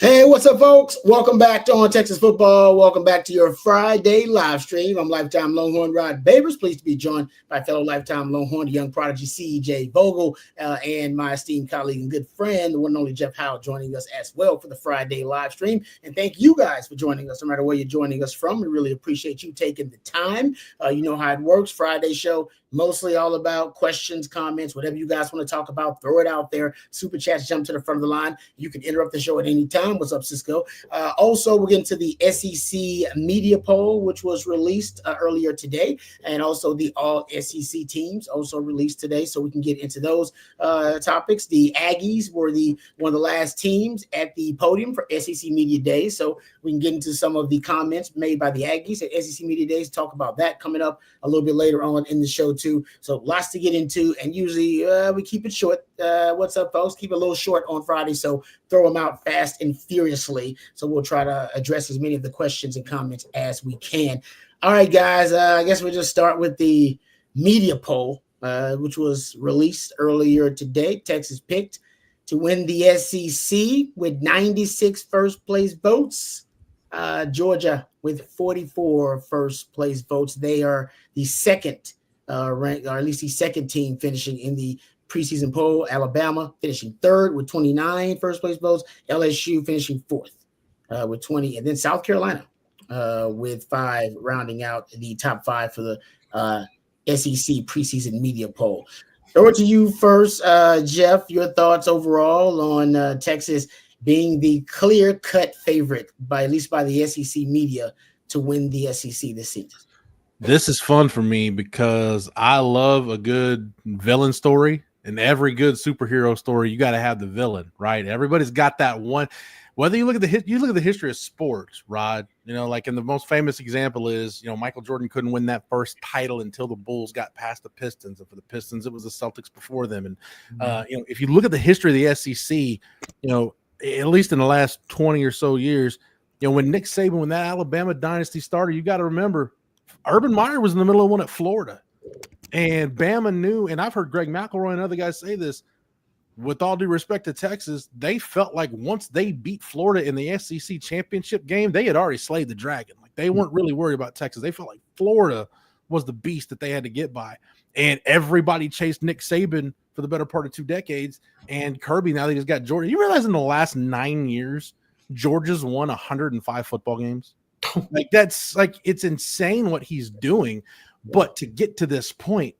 Hey, what's up, folks? Welcome back to On Texas Football. Welcome back to your Friday live stream. I'm lifetime Longhorn Rod Babers. Pleased to be joined by fellow lifetime Longhorn, the young prodigy C.J. Vogel, and my esteemed colleague and good friend, the one and only Jeff Howell, joining us as well for the Friday live stream. And thank you guys for joining us, no matter where you're joining us from. We really appreciate you taking the time. You know how it works. Friday show, mostly all about questions, comments, whatever you guys want to talk about, throw it out there. Super chats, jump to the front of the line. You can interrupt the show at any time. What's up, Cisco? Also, we'll get into the SEC media poll, which was released earlier today, and also the all SEC teams also released today, so we can get into those topics. The Aggies were one of the last teams at the podium for SEC Media Days, so we can get into some of the comments made by the Aggies at SEC Media Days, talk about that coming up a little bit later on in the show too. So lots to get into, and usually we keep it short. What's up, folks? Keep it a little short on Friday, so throw them out fast and furiously. So we'll try to address as many of the questions and comments as we can. All right, guys, I guess we'll just start with the media poll, which was released earlier today. Texas picked to win the SEC with 96 first-place votes. Georgia with 44 first-place votes. They are the second ranked, or at least the second team finishing in the preseason poll. Alabama finishing third with 29 first-place votes. LSU finishing fourth with 20. And then South Carolina with 5, rounding out the top 5 for the SEC preseason media poll. Over to you first, Jeff. Your thoughts overall on Texas being the clear-cut favorite, at least by the SEC media, to win the SEC this season. This is fun for me because I love a good villain story, and every good superhero story, you got to have the villain, right? Everybody's got that one. Whether you look at the history of sports, Rod, like, and the most famous example is, Michael Jordan couldn't win that first title until the Bulls got past the Pistons, and for the Pistons, it was the Celtics before them. And if you look at the history of the SEC, at least in the last 20 or so years, when Nick Saban, when that Alabama dynasty started, you got to remember, Urban Meyer was in the middle of one at Florida, and Bama knew, and I've heard Greg McElroy and other guys say this, with all due respect to Texas, they felt like once they beat Florida in the SEC championship game, they had already slayed the dragon. Like, they weren't really worried about Texas. They felt like Florida was the beast that they had to get by. And everybody chased Nick Saban for the better part of 2 decades. And Kirby, now they just got Georgia. You realize in the last 9 years, Georgia's won 105 football games? Like, that's like, it's insane what he's doing. But to get to this point,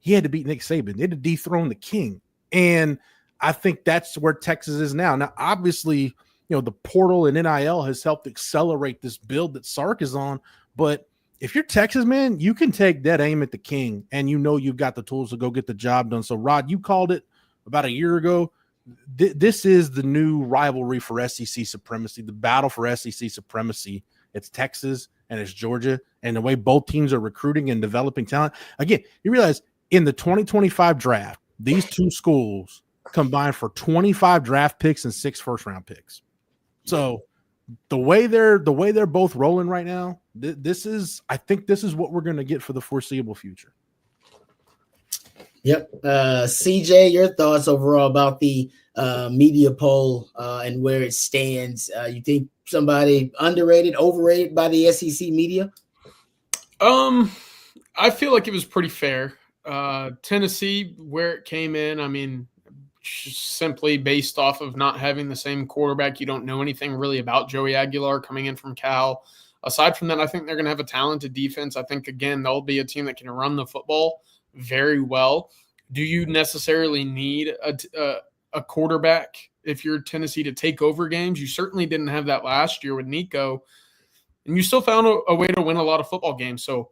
he had to beat Nick Saban. They had to dethrone the king. And I think that's where Texas is now. Now, obviously, the portal and NIL has helped accelerate this build that Sark is on. But if you're Texas, man, you can take dead aim at the king, and you've got the tools to go get the job done. So, Rod, you called it about a year ago. This is the new rivalry for SEC supremacy, the battle for SEC supremacy. It's Texas and it's Georgia, and the way both teams are recruiting and developing talent. Again, you realize in the 2025 draft, these two schools combined for 25 draft picks and 6 first-round picks. So the way they're both rolling right now, I think this is what we're going to get for the foreseeable future. Yep. CJ, your thoughts overall about the media poll and where it stands? You think somebody underrated, overrated by the SEC media? I feel like it was pretty fair. Tennessee, where it came in, I mean, simply based off of not having the same quarterback, you don't know anything really about Joey Aguilar coming in from Cal. Aside from that, I think they're going to have a talented defense. I think, again, they'll be a team that can run the football very well. Do you necessarily need a quarterback if you're Tennessee to take over games? You certainly didn't have that last year with Nico, and you still found a way to win a lot of football games. So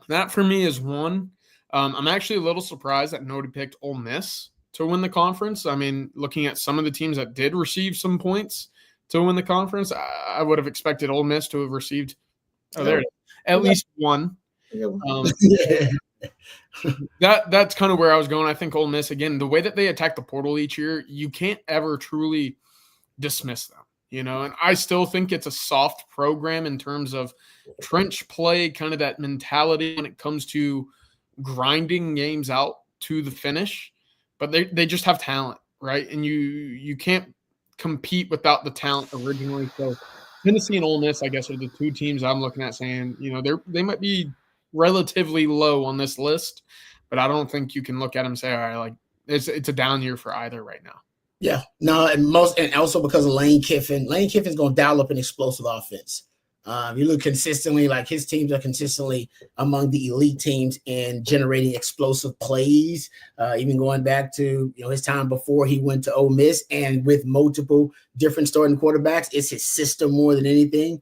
that for me is one. I'm actually a little surprised that nobody picked Ole Miss to win the conference. I mean, looking at some of the teams that did receive some points to win the conference, I would have expected Ole Miss to have received at least one. That's kind of where I was going. I think Ole Miss, again, the way that they attack the portal each year, you can't ever truly dismiss them. And I still think it's a soft program in terms of trench play, kind of that mentality when it comes to grinding games out to the finish, but they just have talent, right? And you can't compete without the talent originally. So Tennessee and Ole Miss, I guess, are the two teams I'm looking at saying, they might be relatively low on this list, but I don't think you can look at them and say, all right, like it's a down year for either right now. Yeah, no, and also because of Lane Kiffin. Lane Kiffin's going to dial up an explosive offense. You look consistently, like his teams are consistently among the elite teams in generating explosive plays. Even going back to his time before he went to Ole Miss, and with multiple different starting quarterbacks, it's his system more than anything.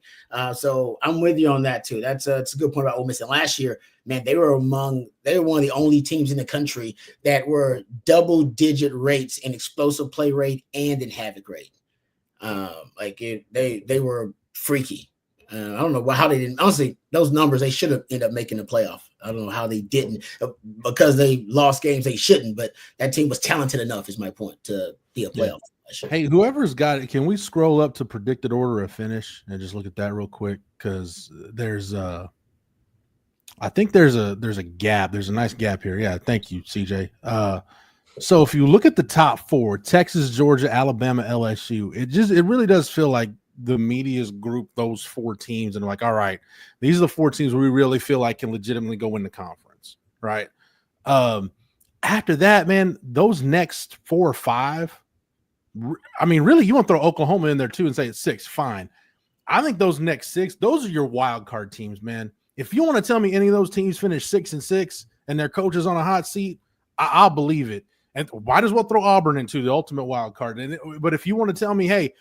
So I'm with you on that too. That's a good point about Ole Miss. And last year, man, they were one of the only teams in the country that were double-digit rates in explosive play rate and in havoc rate. They were freaky. I don't know how they didn't. Honestly, those numbers, they should have ended up making the playoff. I don't know how they didn't, because they lost games they shouldn't. But that team was talented enough, is my point, to be a playoff. Yeah. Hey, whoever's got it, can we scroll up to predicted order of finish and just look at that real quick? Because I think there's a gap. There's a nice gap here. Yeah, thank you, CJ. So if you look at the top four, Texas, Georgia, Alabama, LSU, it really does feel like the media's grouped those four teams and like, all right, these are the four teams we really feel like can legitimately go win the conference, right? After that, man, those next 4 or 5, I mean, really, you want to throw Oklahoma in there too and say it's 6, fine. I think those next 6, those are your wild card teams, man. If you want to tell me any of those teams finish 6-6 and their coach is on a hot seat, I'll believe it. And might as well throw Auburn into the ultimate wild card. But if you want to tell me, hey,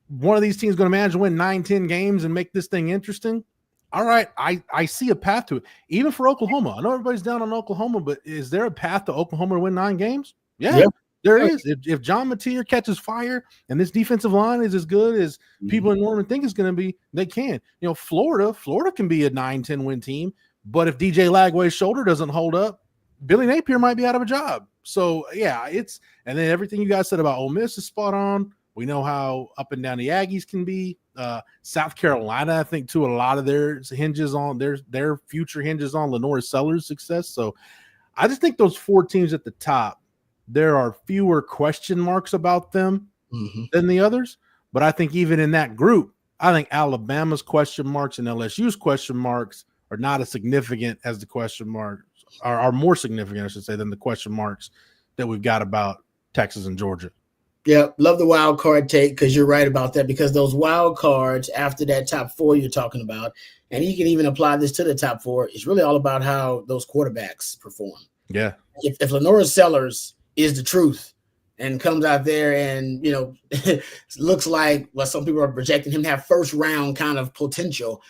one of these teams is going to manage to win 9-10 games and make this thing interesting, all right, I see a path to it. Even for Oklahoma. I know everybody's down on Oklahoma, but is there a path to Oklahoma to win 9 games? Yeah. There is. If John Mateer catches fire and this defensive line is as good as people in Norman think it's going to be, they can. Florida can be a 9-10 win team, but if DJ Lagway's shoulder doesn't hold up, Billy Napier might be out of a job. So, yeah, and then everything you guys said about Ole Miss is spot on. We know how up and down the Aggies can be. South Carolina, I think, too, a lot of their hinges on their future hinges on Lenore Sellers' success. So I just think those 4 teams at the top, there are fewer question marks about them than the others. But I think even in that group, I think Alabama's question marks and LSU's question marks are not as significant as the question marks are more significant, I should say, than the question marks that we've got about Texas and Georgia. Yeah, love the wild card take, because you're right about that, because those wild cards after that top 4 you're talking about, and you can even apply this to the top 4, it's really all about how those quarterbacks perform. Yeah. If Lenore Sellers is the truth and comes out there and, looks like what some people are projecting him to have first round kind of potential,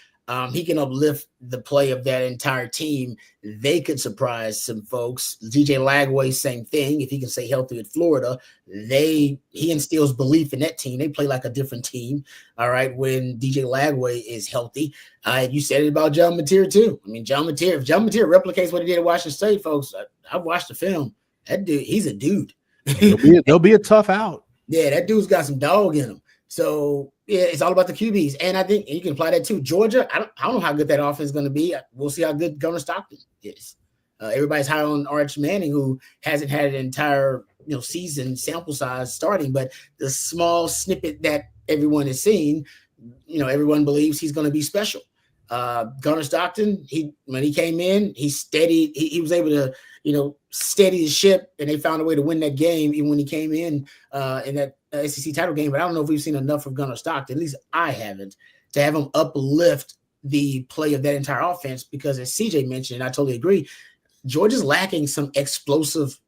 he can uplift the play of that entire team. They could surprise some folks. DJ Lagway, same thing. If he can stay healthy at Florida, he instills belief in that team. They play like a different team, all right, when DJ Lagway is healthy. You said it about John Mateer too. I mean, if John Mateer replicates what he did at Washington State, folks, I've watched the film. That dude, he's a dude. They'll be a tough out. Yeah, that dude's got some dog in him. So, yeah, it's all about the QBs. And I think you can apply that too. Georgia, I don't know how good that offense is going to be. We'll see how good Gunnar Stockton is. Everybody's high on Arch Manning, who hasn't had an entire season sample size starting, but the small snippet that everyone has seen, everyone believes he's going to be special. Gunnar Stockton, when he came in, he steadied. He was able to steady the ship, and they found a way to win that game even when he came in that SEC title game. But I don't know if we've seen enough of Gunnar Stockton, at least I haven't, to have him uplift the play of that entire offense, because as CJ mentioned, and I totally agree, Georgia's lacking some explosive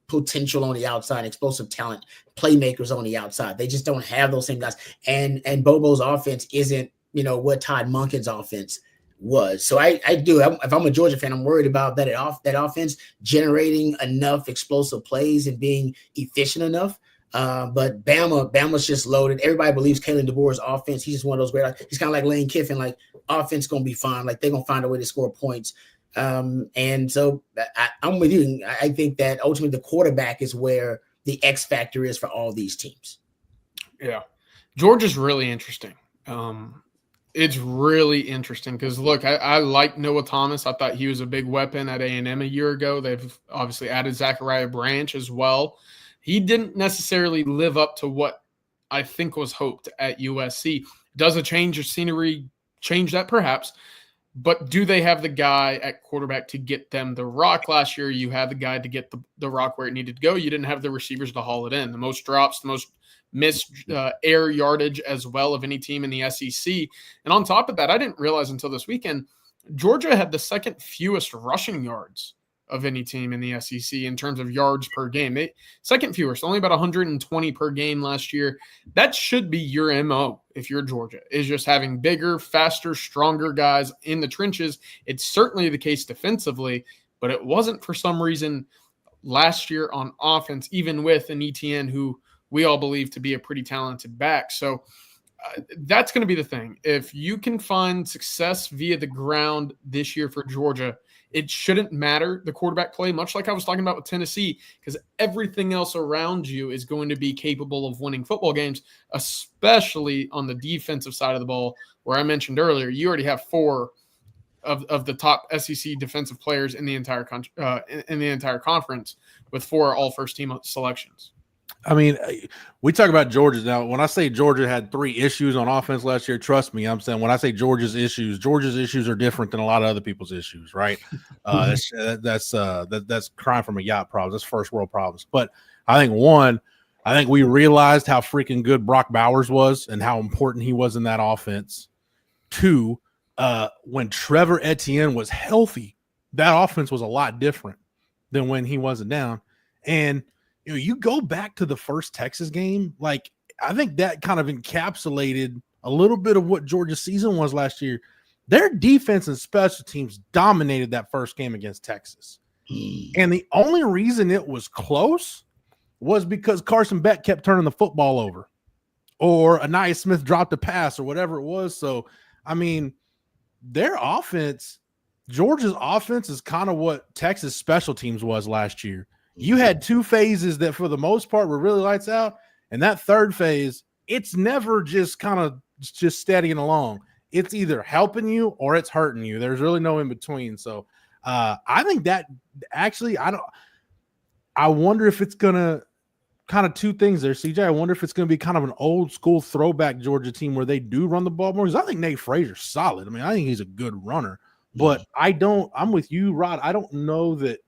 potential on the outside, explosive talent, playmakers on the outside. They just don't have those same guys. And Bobo's offense isn't, what Todd Monken's offense was. So I do. If I'm a Georgia fan, I'm worried about that offense generating enough explosive plays and being efficient enough. But Bama's just loaded. Everybody believes Kalen DeBoer's offense. He's just one of those great. He's kind of like Lane Kiffin. Like, offense gonna be fine. Like, they're gonna find a way to score points. And so I'm with you. I think that ultimately the quarterback is where the X factor is for all these teams. Yeah, Georgia's really interesting. It's really interesting because, look, I like Noah Thomas. I thought he was a big weapon at A&M a year ago. They've obviously added Zachariah Branch as well. He didn't necessarily live up to what I think was hoped at USC. Does a change of scenery change that? Perhaps. But do they have the guy at quarterback to get them the rock? Last year, you had the guy to get the rock where it needed to go. You didn't have the receivers to haul it in. The most drops, the most missed air yardage as well of any team in the SEC. And on top of that, I didn't realize until this weekend, Georgia had the second fewest rushing yards of any team in the SEC in terms of yards per game. Second fewest, only about 120 per game last year. That should be your MO if you're Georgia, is just having bigger, faster, stronger guys in the trenches. It's certainly the case defensively, but it wasn't for some reason last year on offense, even with an ETN who we all believe to be a pretty talented back. So that's going to be the thing. If you can find success via the ground this year for Georgia, it shouldn't matter the quarterback play, much like I was talking about with Tennessee, because everything else around you is going to be capable of winning football games, especially on the defensive side of the ball, where I mentioned earlier, you already have 4 of the top SEC defensive players in the entire conference, with 4 all first team selections. I mean, we talk about Georgia now. When I say Georgia had 3 issues on offense last year, trust me, I'm saying when I say Georgia's issues are different than a lot of other people's issues, right? That's crying from a yacht problem. That's first world problems. But I think we realized how freaking good Brock Bowers was and how important he was in that offense. 2, when Trevor Etienne was healthy, that offense was a lot different than when he wasn't down. And you go back to the first Texas game, like I think that kind of encapsulated a little bit of what Georgia's season was last year. Their defense and special teams dominated that first game against Texas. And the only reason it was close was because Carson Beck kept turning the football over, or Anaya Smith dropped a pass, or whatever it was. So, I mean, their offense, Georgia's offense, is kind of what Texas special teams was last year. You had 2 phases that for the most part were really lights out. And that third phase, it's never just kind of just steadying along. It's either helping you or it's hurting you. There's really no in between. So I think that actually, I wonder if it's going to kind of 2 things there, CJ. I wonder if it's going to be kind of an old school throwback Georgia team where they do run the ball more. Because I think Nate Frazier's solid. I mean, I think he's a good runner. But I'm with you, Rod. I don't know that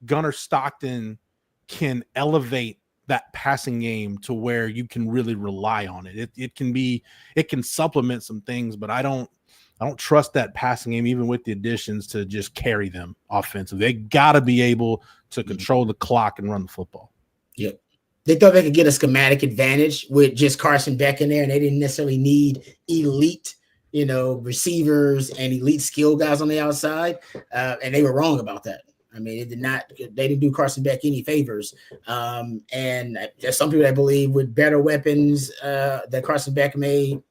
Gunnar Stockton can elevate that passing game to where you can really rely on it. It can supplement some things, but I don't trust that passing game, even with the additions, to just carry them offensively. They got to be able to control the clock and run the football. Yep. They thought they could get a schematic advantage with just Carson Beck in there, and they didn't necessarily need elite, receivers and elite skill guys on the outside. And they were wrong about that. I mean, they didn't do Carson Beck any favors. And there's some people that believe with better weapons that Carson Beck may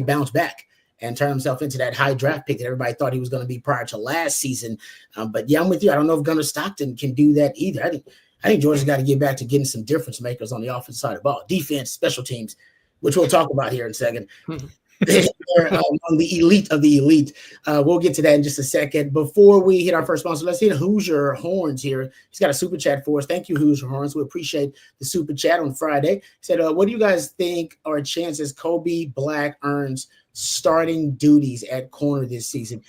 bounce back and turn himself into that high draft pick that everybody thought he was going to be prior to last season. But yeah, I'm with you. I don't know if Gunnar Stockton can do that either. I think Georgia's got to get back to getting some difference makers on the offensive side of the ball, defense, special teams, which we'll talk about here in a second. They're on the elite of the elite. We'll get to that in just a second. Before we hit our first sponsor, let's hit Hoosier Horns here. He's got a super chat for us. Thank you, Hoosier Horns. We appreciate the super chat on Friday. He said, what do you guys think are chances Kobe Black earns starting duties at corner this season?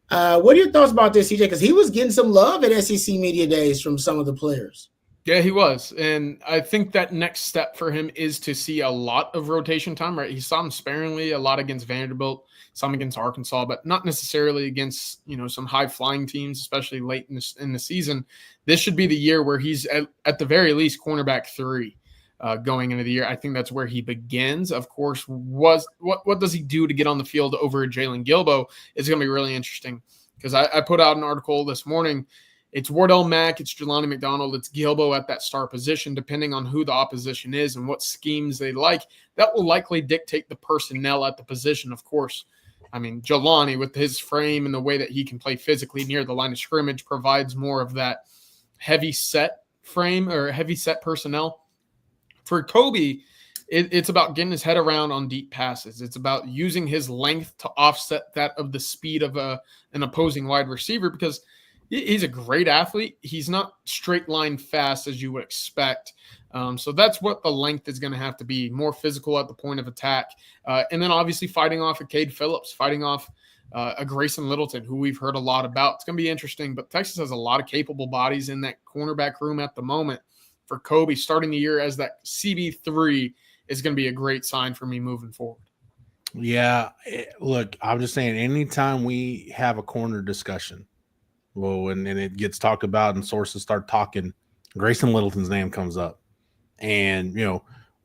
What are your thoughts about this, CJ? Because he was getting some love at SEC Media Days from some of the players. Yeah, he was. And I think that next step for him is to see a lot of rotation time, right? He saw him sparingly a lot against Vanderbilt, some against Arkansas, but not necessarily against, some high-flying teams, especially late in the season. This should be the year where he's, at the very least, cornerback 3 going into the year. I think that's where he begins. Of course, what does he do to get on the field over Jalen Gilbo is going to be really interesting, because I put out an article this morning. It's Wardell Mack, it's Jelani McDonald, it's Gilbo at that star position, depending on who the opposition is and what schemes they like. That will likely dictate the personnel at the position, of course. I mean, Jelani, with his frame and the way that he can play physically near the line of scrimmage, provides more of that heavy set frame or heavy set personnel. For Kobe, it's about getting his head around on deep passes. It's about using his length to offset that of the speed of an opposing wide receiver, because He's a great athlete. He's not straight line fast as you would expect. So that's what the length is going to have to be, more physical at the point of attack. And then obviously fighting off a Cade Phillips, fighting off a Grayson Littleton, who we've heard a lot about. It's going to be interesting, but Texas has a lot of capable bodies in that cornerback room at the moment. For Kobe, starting the year as that CB3 is going to be a great sign for me moving forward. Yeah, look, I'm just saying, anytime we have a corner discussion, well, and it gets talked about and sources start talking, Grayson Littleton's name comes up. And,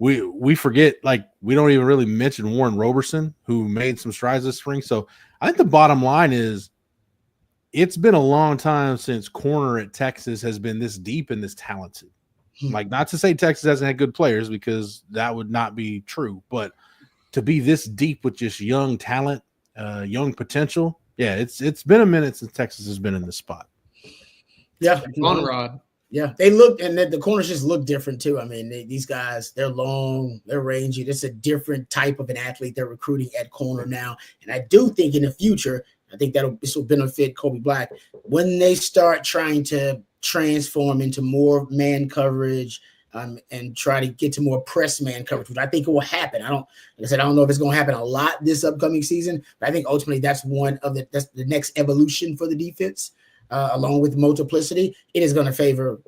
we forget, like, we don't even really mention Warren Roberson, who made some strides this spring. So I think the bottom line is it's been a long time since corner at Texas has been this deep and this talented. Like, not to say Texas hasn't had good players, because that would not be true, but to be this deep with just young talent, young potential. Yeah, it's been a minute since Texas has been in this spot. Yeah. Rod. Yeah, they look, and the corners just look different too. I mean, these guys, they're long, they're rangy. It's a different type of an athlete they're recruiting at corner now. And I do think in the future, I think this will benefit Kobe Black when they start trying to transform into more man coverage, and try to get to more press man coverage, which I think it will happen. I don't know if it's going to happen a lot this upcoming season, but I think ultimately that's that's the next evolution for the defense, along with multiplicity. It is going to favor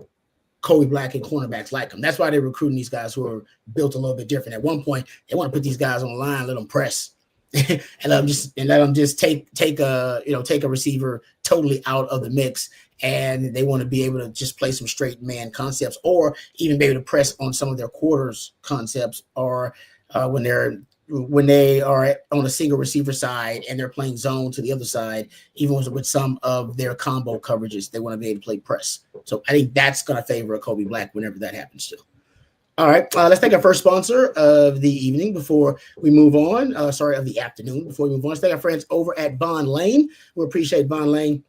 Kobe Black and cornerbacks like him. That's why they're recruiting these guys who are built a little bit different. At one point, they want to put these guys on the line, let them press, and let them just take a receiver totally out of the mix. And they want to be able to just play some straight man concepts, or even be able to press on some of their quarters concepts, or when they are on a single receiver side and they're playing zone to the other side, even with some of their combo coverages, they want to be able to play press. So I think that's going to favor Kobe Black whenever that happens too. All right, let's take our first sponsor of the evening before we move on. Of the afternoon before we move on. Let's thank our friends over at Bond Lane. We appreciate Bond Lane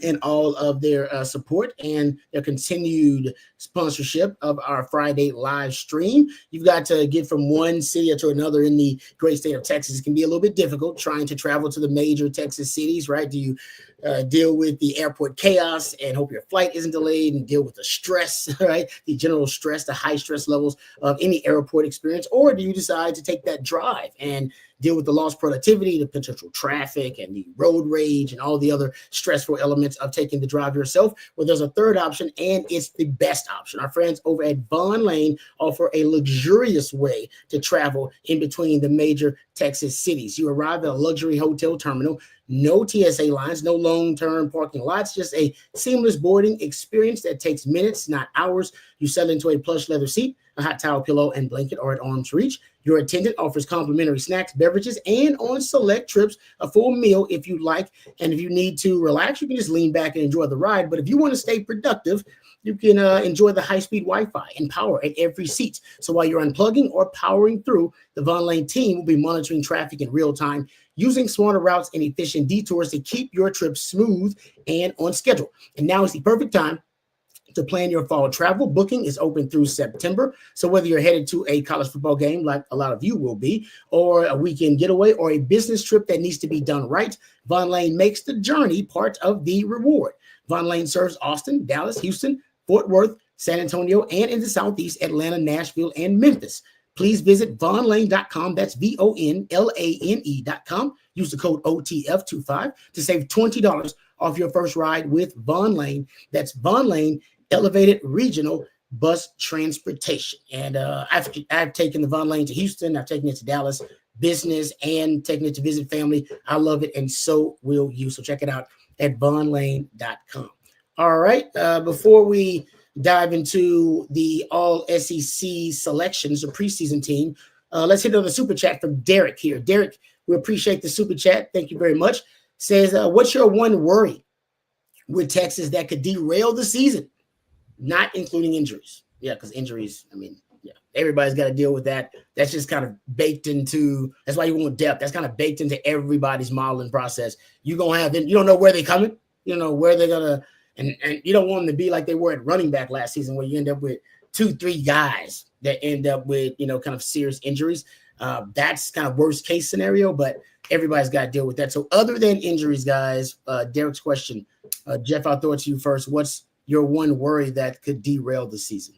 and all of their support and their continued sponsorship of our Friday live stream. You've got to get from one city to another in the great state of Texas. It can be a little bit difficult trying to travel to the major Texas cities, right? Do you deal with the airport chaos and hope your flight isn't delayed, and deal with the stress, right? The general stress, the high stress levels of any airport experience? Or do you decide to take that drive and deal with the lost productivity, the potential traffic, and the road rage, and all the other stressful elements of taking the drive yourself? Well, there's a third option, and it's the best option. Our friends over at Bond Lane offer a luxurious way to travel in between the major Texas cities. You arrive at a luxury hotel terminal, no TSA lines, no long-term parking lots, just a seamless boarding experience that takes minutes, not hours. You settle into a plush leather seat, a hot towel, pillow, and blanket are at arm's reach. Your attendant offers complimentary snacks, beverages, and on select trips, a full meal if you like. And if you need to relax, you can just lean back and enjoy the ride. But if you want to stay productive, you can enjoy the high-speed Wi-Fi and power at every seat. So while you're unplugging or powering through, the Von Lane team will be monitoring traffic in real time, using smarter routes and efficient detours to keep your trip smooth and on schedule. And now is the perfect time to plan your fall travel. Booking is open through September. So whether you're headed to a college football game, like a lot of you will be, or a weekend getaway, or a business trip that needs to be done right, Von Lane makes the journey part of the reward. Von Lane serves Austin, Dallas, Houston, Fort Worth, San Antonio, and in the Southeast, Atlanta, Nashville, and Memphis. Please visit vonlane.com. That's VONLANE.com. Use the code OTF25 to save $20 off your first ride with Von Lane. That's Von Lane Elevated Regional Bus Transportation. And I've taken the Von Lane to Houston. I've taken it to Dallas business and taken it to visit family. I love it, and so will you. So check it out at vonlane.com. All right. Before we dive into the all SEC selections, the preseason team, let's hit on the super chat from Derek here. Derek, we appreciate the super chat. Thank you very much. Says, what's your one worry with Texas that could derail the season? Not including injuries. Yeah, because injuries, I mean, yeah, everybody's got to deal with that. That's just kind of baked into, that's why you want depth. That's kind of baked into everybody's modeling process. You're going to have, you don't know where they're coming, you know, where they're going to, and you don't want them to be like they were at running back last season, where you end up with 2-3 guys that end up with, kind of serious injuries. That's kind of worst case scenario, but everybody's got to deal with that. So other than injuries, guys, Derek's question, Jeff, I'll throw it to you first. What's your one worry that could derail the season?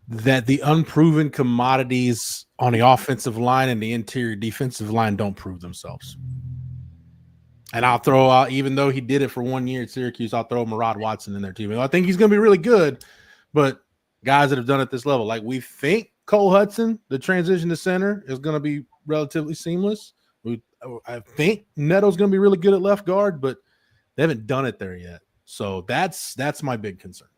That the unproven commodities on the offensive line and the interior defensive line don't prove themselves. And I'll throw out, even though he did it for 1 year at Syracuse, I'll throw Murad Watson in there too. I think he's going to be really good, but guys that have done it at this level, like we think Cole Hudson, the transition to center is going to be relatively seamless. I think Neto's going to be really good at left guard, but they haven't done it there yet. So that's my big concern.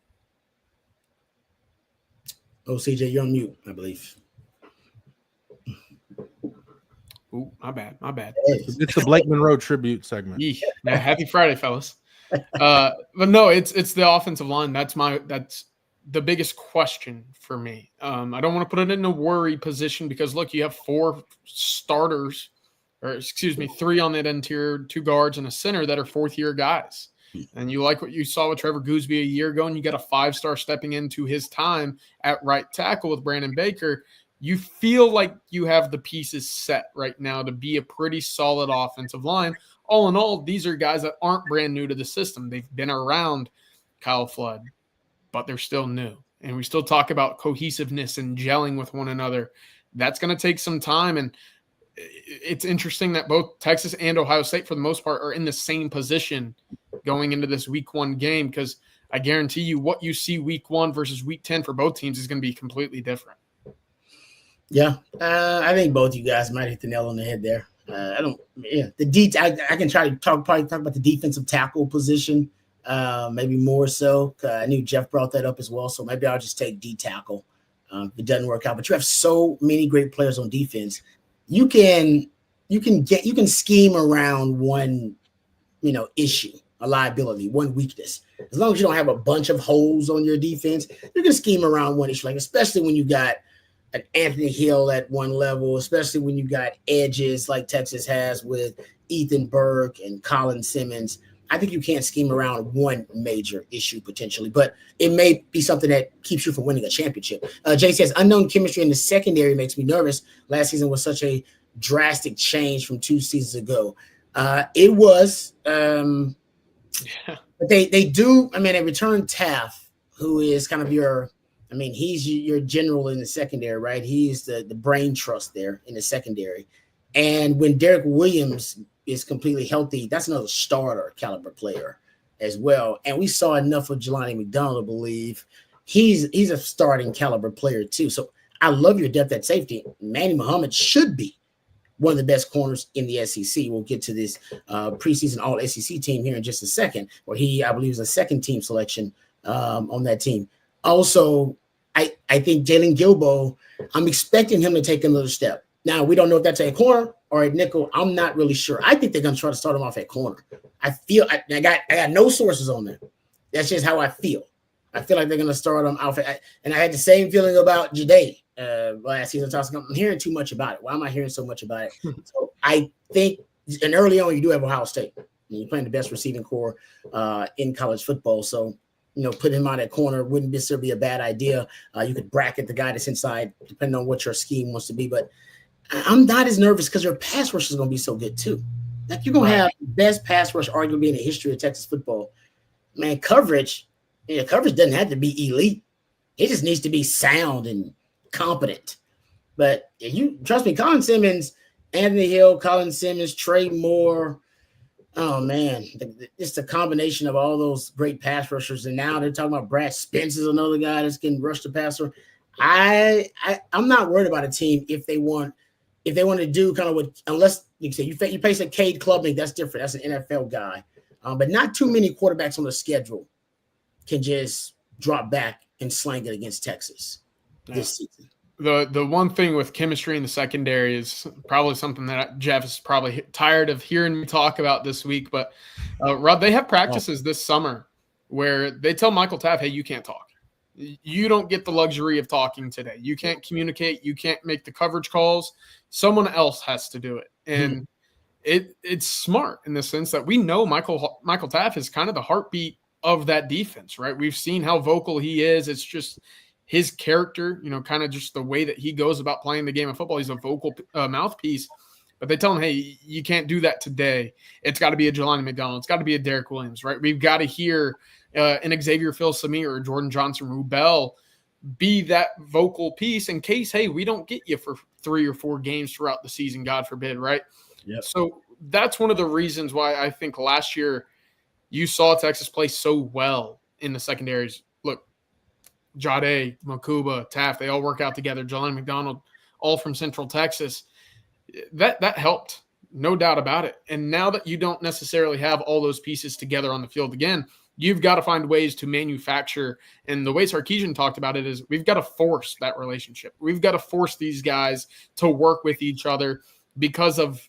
Oh, CJ, you're on mute, I believe. Ooh, my bad. It's the Blake Monroe tribute segment. Yeah, happy Friday, fellas. But no, it's the offensive line. That's the biggest question for me. I don't want to put it in a worry position because look, you have 4 starters, or excuse me, 3 on that interior, 2 guards and a center that are 4th-year guys. And you like what you saw with Trevor Gooseby a year ago, and you got a 5-star stepping into his time at right tackle with Brandon Baker. You feel like you have the pieces set right now to be a pretty solid offensive line. All in all, these are guys that aren't brand new to the system. They've been around Kyle Flood, but they're still new. And we still talk about cohesiveness and gelling with one another. That's going to take some time. And it's interesting that both Texas and Ohio State, for the most part, are in the same position going into this week 1 game, because I guarantee you what you see week 1 versus week 10 for both teams is going to be completely different. Yeah, I think both you guys might hit the nail on the head there. I can try to talk about the defensive tackle position, maybe more so. I knew Jeff brought that up as well, so maybe I'll just take D tackle if it doesn't work out. But you have so many great players on defense. You can scheme around one, issue, a liability, one weakness. As long as you don't have a bunch of holes on your defense, you can scheme around one issue. Like especially when you got an Anthony Hill at one level, especially when you got edges like Texas has with Ethan Burke and Colin Simmons. I think you can't scheme around one major issue potentially, but it may be something that keeps you from winning a championship. Jay says, unknown chemistry in the secondary makes me nervous. Last season was such a drastic change from 2 seasons ago. It was, but they do. I mean, they returned Taft, who is kind of he's your general in the secondary, right? He's the brain trust there in the secondary. And when Derek Williams is completely healthy, that's another starter caliber player as well. And we saw enough of Jelani McDonald to believe he's a starting caliber player too. So I love your depth at safety. Manny Muhammad should be one of the best corners in the SEC. We'll get to this preseason all SEC team here in just a second, where I believe is a second team selection on that team. Also, I think Jalen Gilbo, I'm expecting him to take another step. Now, we don't know if that's at corner or at nickel. I'm not really sure. I think they're going to try to start him off at corner. I got no sources on that. That's just how I feel. I feel like they're going to start him off. And I had the same feeling about Jade last season. I'm hearing too much about it. Why am I hearing so much about it? So I think, and early on, you do have Ohio State. You're playing the best receiving core in college football. So, put him out at corner wouldn't necessarily be a bad idea. You could bracket the guy that's inside, depending on what your scheme wants to be. But I'm not as nervous because your pass rush is going to be so good too. Like you're going to have the best pass rush arguably in the history of Texas football. Man, coverage doesn't have to be elite. It just needs to be sound and competent. But you trust me, Colin Simmons, Anthony Hill, Colin Simmons, Trey Moore. Oh man, it's a combination of all those great pass rushers, and now they're talking about Brad Spence is another guy that's getting rushed the passer. I'm not worried about a team if they want to do kind of what, unless you say you face a Cade Klubnik, that's different. That's an NFL guy, but not too many quarterbacks on the schedule can just drop back and slang it against Texas this season. The one thing with chemistry in the secondary is probably something that Jeff is probably tired of hearing me talk about this week. But Rob, they have practices this summer where they tell Michael Taft, "Hey, you can't talk. You don't get the luxury of talking today. You can't communicate. You can't make the coverage calls. Someone else has to do it." And it's smart in the sense that we know Michael Taft is kind of the heartbeat of that defense, right? We've seen how vocal he is. It's just his character, kind of just the way that he goes about playing the game of football. He's a vocal mouthpiece, but they tell him, hey, you can't do that today. It's got to be a Jelani McDonald. It's got to be a Derek Williams, right? We've got to hear an Xavier Phil-Samir or Jordan Johnson-Rubel be that vocal piece in case, hey, we don't get you for 3 or 4 games throughout the season, God forbid, right? Yep. So that's one of the reasons why I think last year you saw Texas play so well in the secondaries. Look, Jade, Makuba, Taft, they all work out together. Jelani McDonald, all from Central Texas. That helped, no doubt about it. And now that you don't necessarily have all those pieces together on the field again, you've got to find ways to manufacture. And the way Sarkisian talked about it is we've got to force that relationship. We've got to force these guys to work with each other because of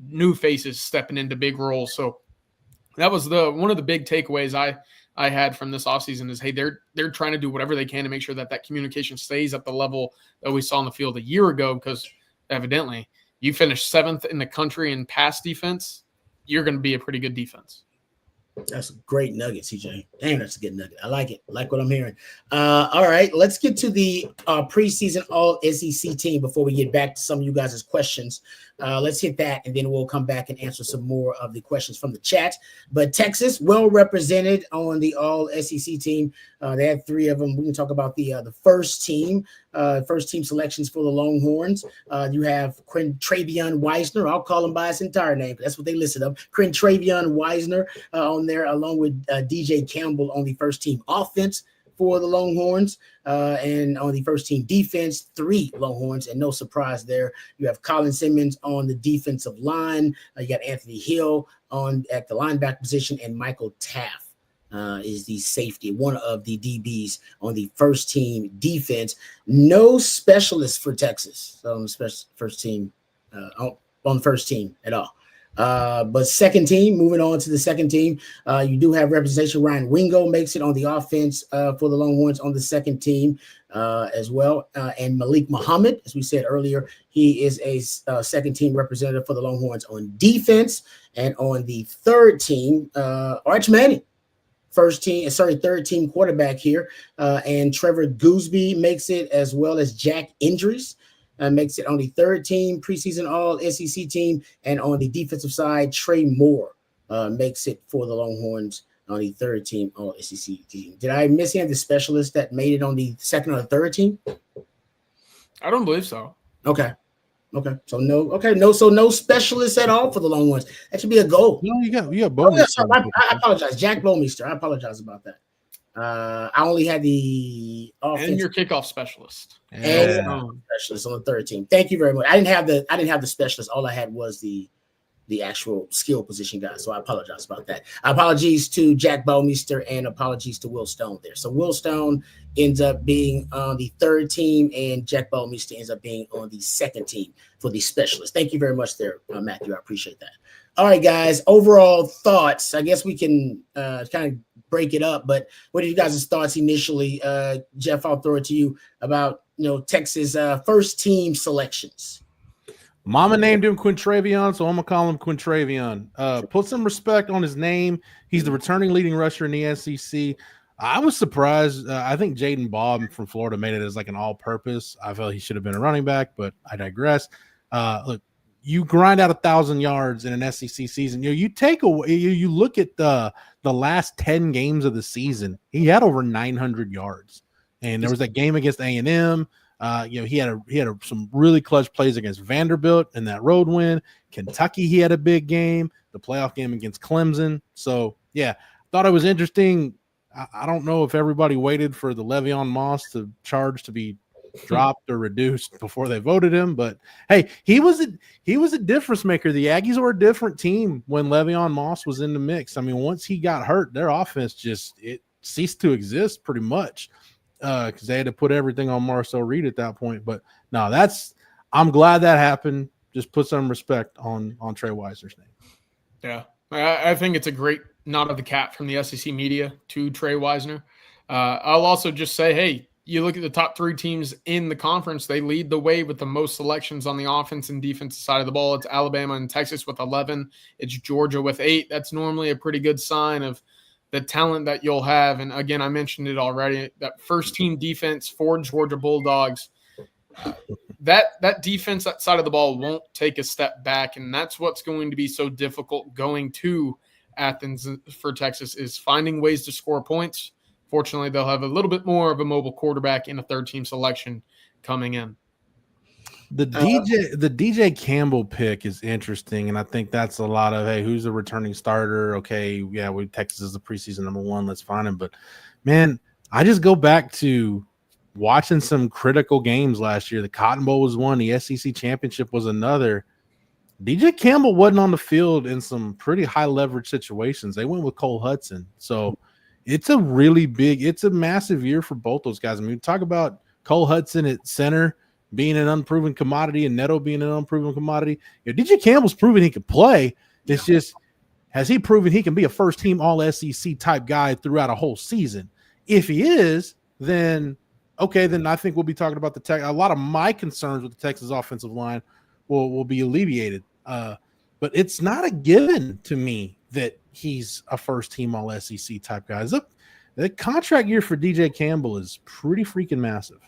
new faces stepping into big roles. So that was one of the big takeaways I had from this offseason is, hey, they're trying to do whatever they can to make sure that communication stays at the level that we saw on the field a year ago, because evidently you finished 7th in the country in pass defense, you're going to be a pretty good defense. That's a great nugget, CJ. Damn, that's a good nugget. I like it. I like what I'm hearing. All right, let's get to the preseason All-SEC team before we get back to some of you guys' questions. Let's hit that, and then we'll come back and answer some more of the questions from the chat. But Texas, well represented on the All-SEC team. They had 3 of them. We can talk about the first team selections for the Longhorns. You have Quintravion Wisner. I'll call him by his entire name. That's what they listed up. Quintravion Wisner on there, along with DJ Campbell on the first team offense for the Longhorns, and on the first team defense, 3 Longhorns, and no surprise there. You have Colin Simmons on the defensive line. You got Anthony Hill at the linebacker position, and Michael Taft is the safety, one of the DBs on the first team defense. No specialists for Texas on the first team at all. But second team, moving on to the second team, you do have representation. Ryan Wingo makes it on the offense for the Longhorns on the second team as well. And Malik Muhammad, as we said earlier, he is a second team representative for the Longhorns on defense. And on the third team, Arch Manning, third team quarterback here. And Trevor Gooseby makes it, as well as Jack Indries. Makes it on the third team, preseason All-SEC team. And on the defensive side, Trey Moore makes it for the Longhorns on the third team All-SEC team. Did I miss any of the specialists that made it on the second or third team? I don't believe so. Okay. So no specialists at all for the Longhorns. That should be a goal. No, you got Bowmeister. I apologize. Jack Bowmeister. I apologize about that. I only had the offense and your kickoff specialist. Specialist on the third team. Thank you very much. I didn't have the specialist. All I had was the actual skill position guy. So I apologize about that. Apologies to Jack Bowmeister and apologies to Will Stone there. So Will Stone ends up being on the third team and Jack Bowmeister ends up being on the second team for the specialist. Thank you very much there, Matthew. I appreciate that. All right, guys. Overall thoughts. I guess we can kind of break it up, but what are you guys' thoughts initially? Jeff, I'll throw it to you about Texas first team selections. Mama named him Quintravion, so I'm gonna call him Quintravion. Put some respect on his name. He's the returning leading rusher in the SEC. I was surprised. I think Jaden Baum from Florida made it as like an all-purpose. I felt he should have been a running back, but I digress. Look, you grind out 1,000 yards in an SEC season. You take away. You look at the last 10 games of the season. He had over 900 yards, and there was that game against A&M. He had some really clutch plays against Vanderbilt in that road win. Kentucky, he had a big game. The playoff game against Clemson. So yeah, thought it was interesting. I don't know if everybody waited for the Le'Veon Moss charge to be dropped or reduced before they voted him, but hey, he was a difference maker. The Aggies were a different team when Le'Veon Moss was in the mix. I mean, once he got hurt, their offense it ceased to exist pretty much. Because they had to put everything on Marcel Reed at that point. But no, I'm glad that happened. Just put some respect on Trey Wisner's name. Yeah, I think it's a great nod of the cap from the SEC media to Trey Wisner. I'll also just say, hey, you look at the top 3 teams in the conference, they lead the way with the most selections on the offense and defensive side of the ball. It's Alabama and Texas with 11. It's Georgia with 8. That's normally a pretty good sign of the talent that you'll have. And again, I mentioned it already, that first team defense for Georgia Bulldogs, that defense, that side of the ball won't take a step back. And that's what's going to be so difficult going to Athens for Texas, is finding ways to score points. Fortunately, they'll have a little bit more of a mobile quarterback in a third team selection coming in. The DJ Campbell pick is interesting, and I think that's a lot of, hey, who's the returning starter? Okay, yeah, Texas is the preseason number one. Let's find him. But man, I just go back to watching some critical games last year. The Cotton Bowl was one. The SEC championship was another. DJ Campbell wasn't on the field in some pretty high leverage situations. They went with Cole Hudson. So it's a massive year for both those guys. I mean, talk about Cole Hudson at center being an unproven commodity and Neto being an unproven commodity. DJ Campbell's proven he can play. It's just, has he proven he can be a first team all SEC type guy throughout a whole season? If he is, then okay, then I think we'll be talking about a lot of my concerns with the Texas offensive line will be alleviated. But it's not a given to me that he's a first team all SEC type guy. The contract year for DJ Campbell is pretty freaking massive.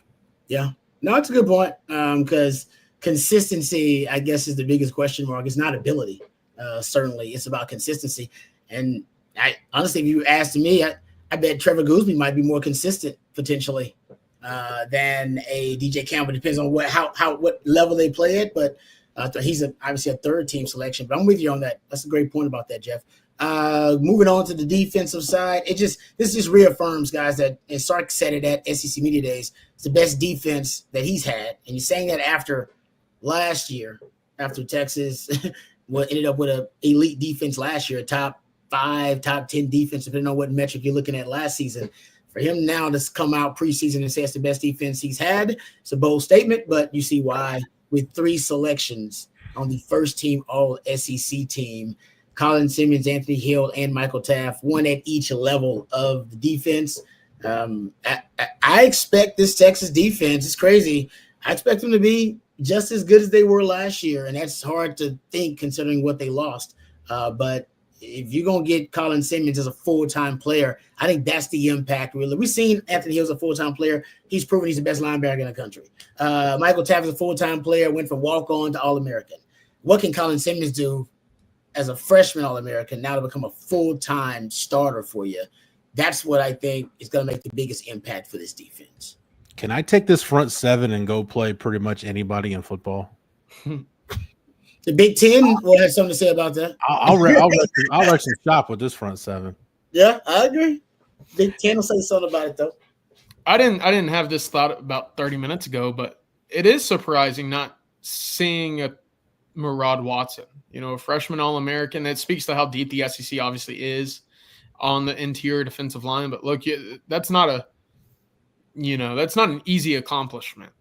Yeah, no, it's a good point. Because consistency, I guess, is the biggest question mark. It's not ability. Certainly, it's about consistency. And I honestly, if you asked me, I bet Trevor Gooseby might be more consistent potentially than a DJ Campbell. Depends on what level they play at, but he's obviously a third team selection. But I'm with you on that. That's a great point about that, Jeff. Moving on to the defensive side, this just reaffirms, guys, that, and Sark said it at SEC Media Days, it's the best defense that he's had. And he's saying that after last year, after Texas ended up with an elite defense last year, top 5, top 10 defense, depending on what metric you're looking at last season. For him now to come out preseason and say it's the best defense he's had, it's a bold statement, but you see why with 3 selections on the first team all SEC team, Colin Simmons, Anthony Hill, and Michael Taft, one at each level of the defense. I expect this Texas defense, it's crazy, I expect them to be just as good as they were last year, and that's hard to think considering what they lost. But if you're going to get Colin Simmons as a full-time player, I think that's the impact, really. We've seen Anthony Hill as a full-time player. He's proven he's the best linebacker in the country. Michael Taft is a full-time player, went from walk-on to All-American. What can Colin Simmons do as a freshman All-American now to become a full-time starter for you? That's what I think is going to make the biggest impact for this defense. Can I take this front 7 and go play pretty much anybody in football? The Big Ten will have something to say about that. I'll wreck some shop with this front 7. Yeah, I agree. Big Ten will say something about it, though. I didn't have this thought about 30 minutes ago, but it is surprising not seeing a Murad Watson, a freshman All-American. That speaks to how deep the SEC obviously is on the interior defensive line. But look, that's not an easy accomplishment.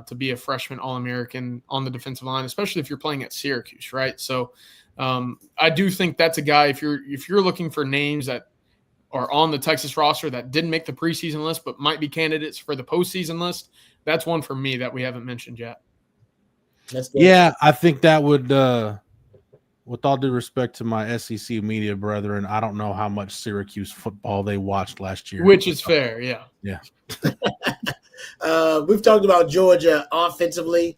To be a freshman All-American on the defensive line, especially if you're playing at Syracuse, right? So I do think that's a guy, if you're looking for names that are on the Texas roster that didn't make the preseason list but might be candidates for the postseason list, that's one for me that we haven't mentioned yet. Yeah, I think that would, with all due respect to my SEC media brethren, I don't know how much Syracuse football they watched last year. Which is fair, yeah. Yeah. We've talked about Georgia offensively,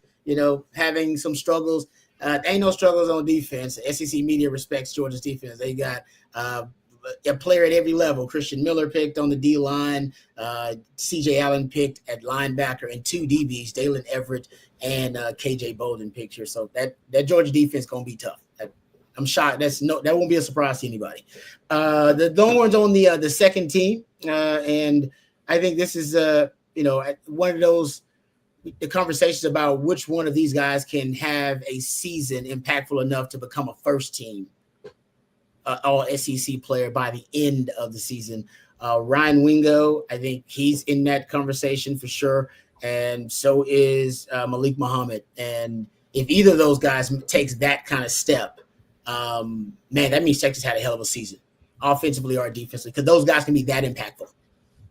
having some struggles. Ain't no struggles on defense. SEC media respects Georgia's defense. They got a player at every level. Christian Miller picked on the D-line. C.J. Allen picked at linebacker, and 2 DBs, Dalen Everett and K.J. Bolden picked here. So that Georgia defense going to be tough. I'm shocked. That won't be a surprise to anybody. The Longhorns on the second team, and I think this is one of those the conversations about which one of these guys can have a season impactful enough to become a first team all SEC player by the end of the season. Ryan Wingo, I think he's in that conversation for sure, and so is Malik Muhammad. And if either of those guys takes that kind of step, man, that means Texas had a hell of a season, offensively or defensively, because those guys can be that impactful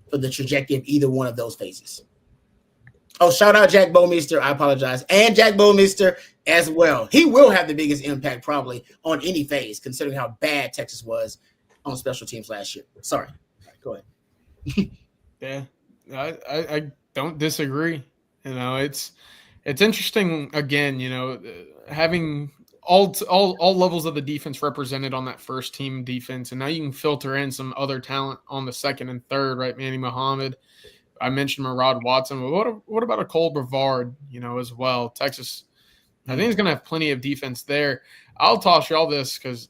for the trajectory of either one of those phases. Oh, shout out Jack Bowmeister. I apologize. And Jack Bowmeister as well. He will have the biggest impact probably on any phase, considering how bad Texas was on special teams last year. Sorry. Go ahead. Yeah, I don't disagree. You know, it's interesting again. You know, having all levels of the defense represented on that first team defense, and now you can filter in some other talent on the second and third. Right, Manny Muhammad. I mentioned Murad Watson, but what about a Cole Brevard? You know, as well. Texas, I think he's going to have plenty of defense there. I'll toss you all this because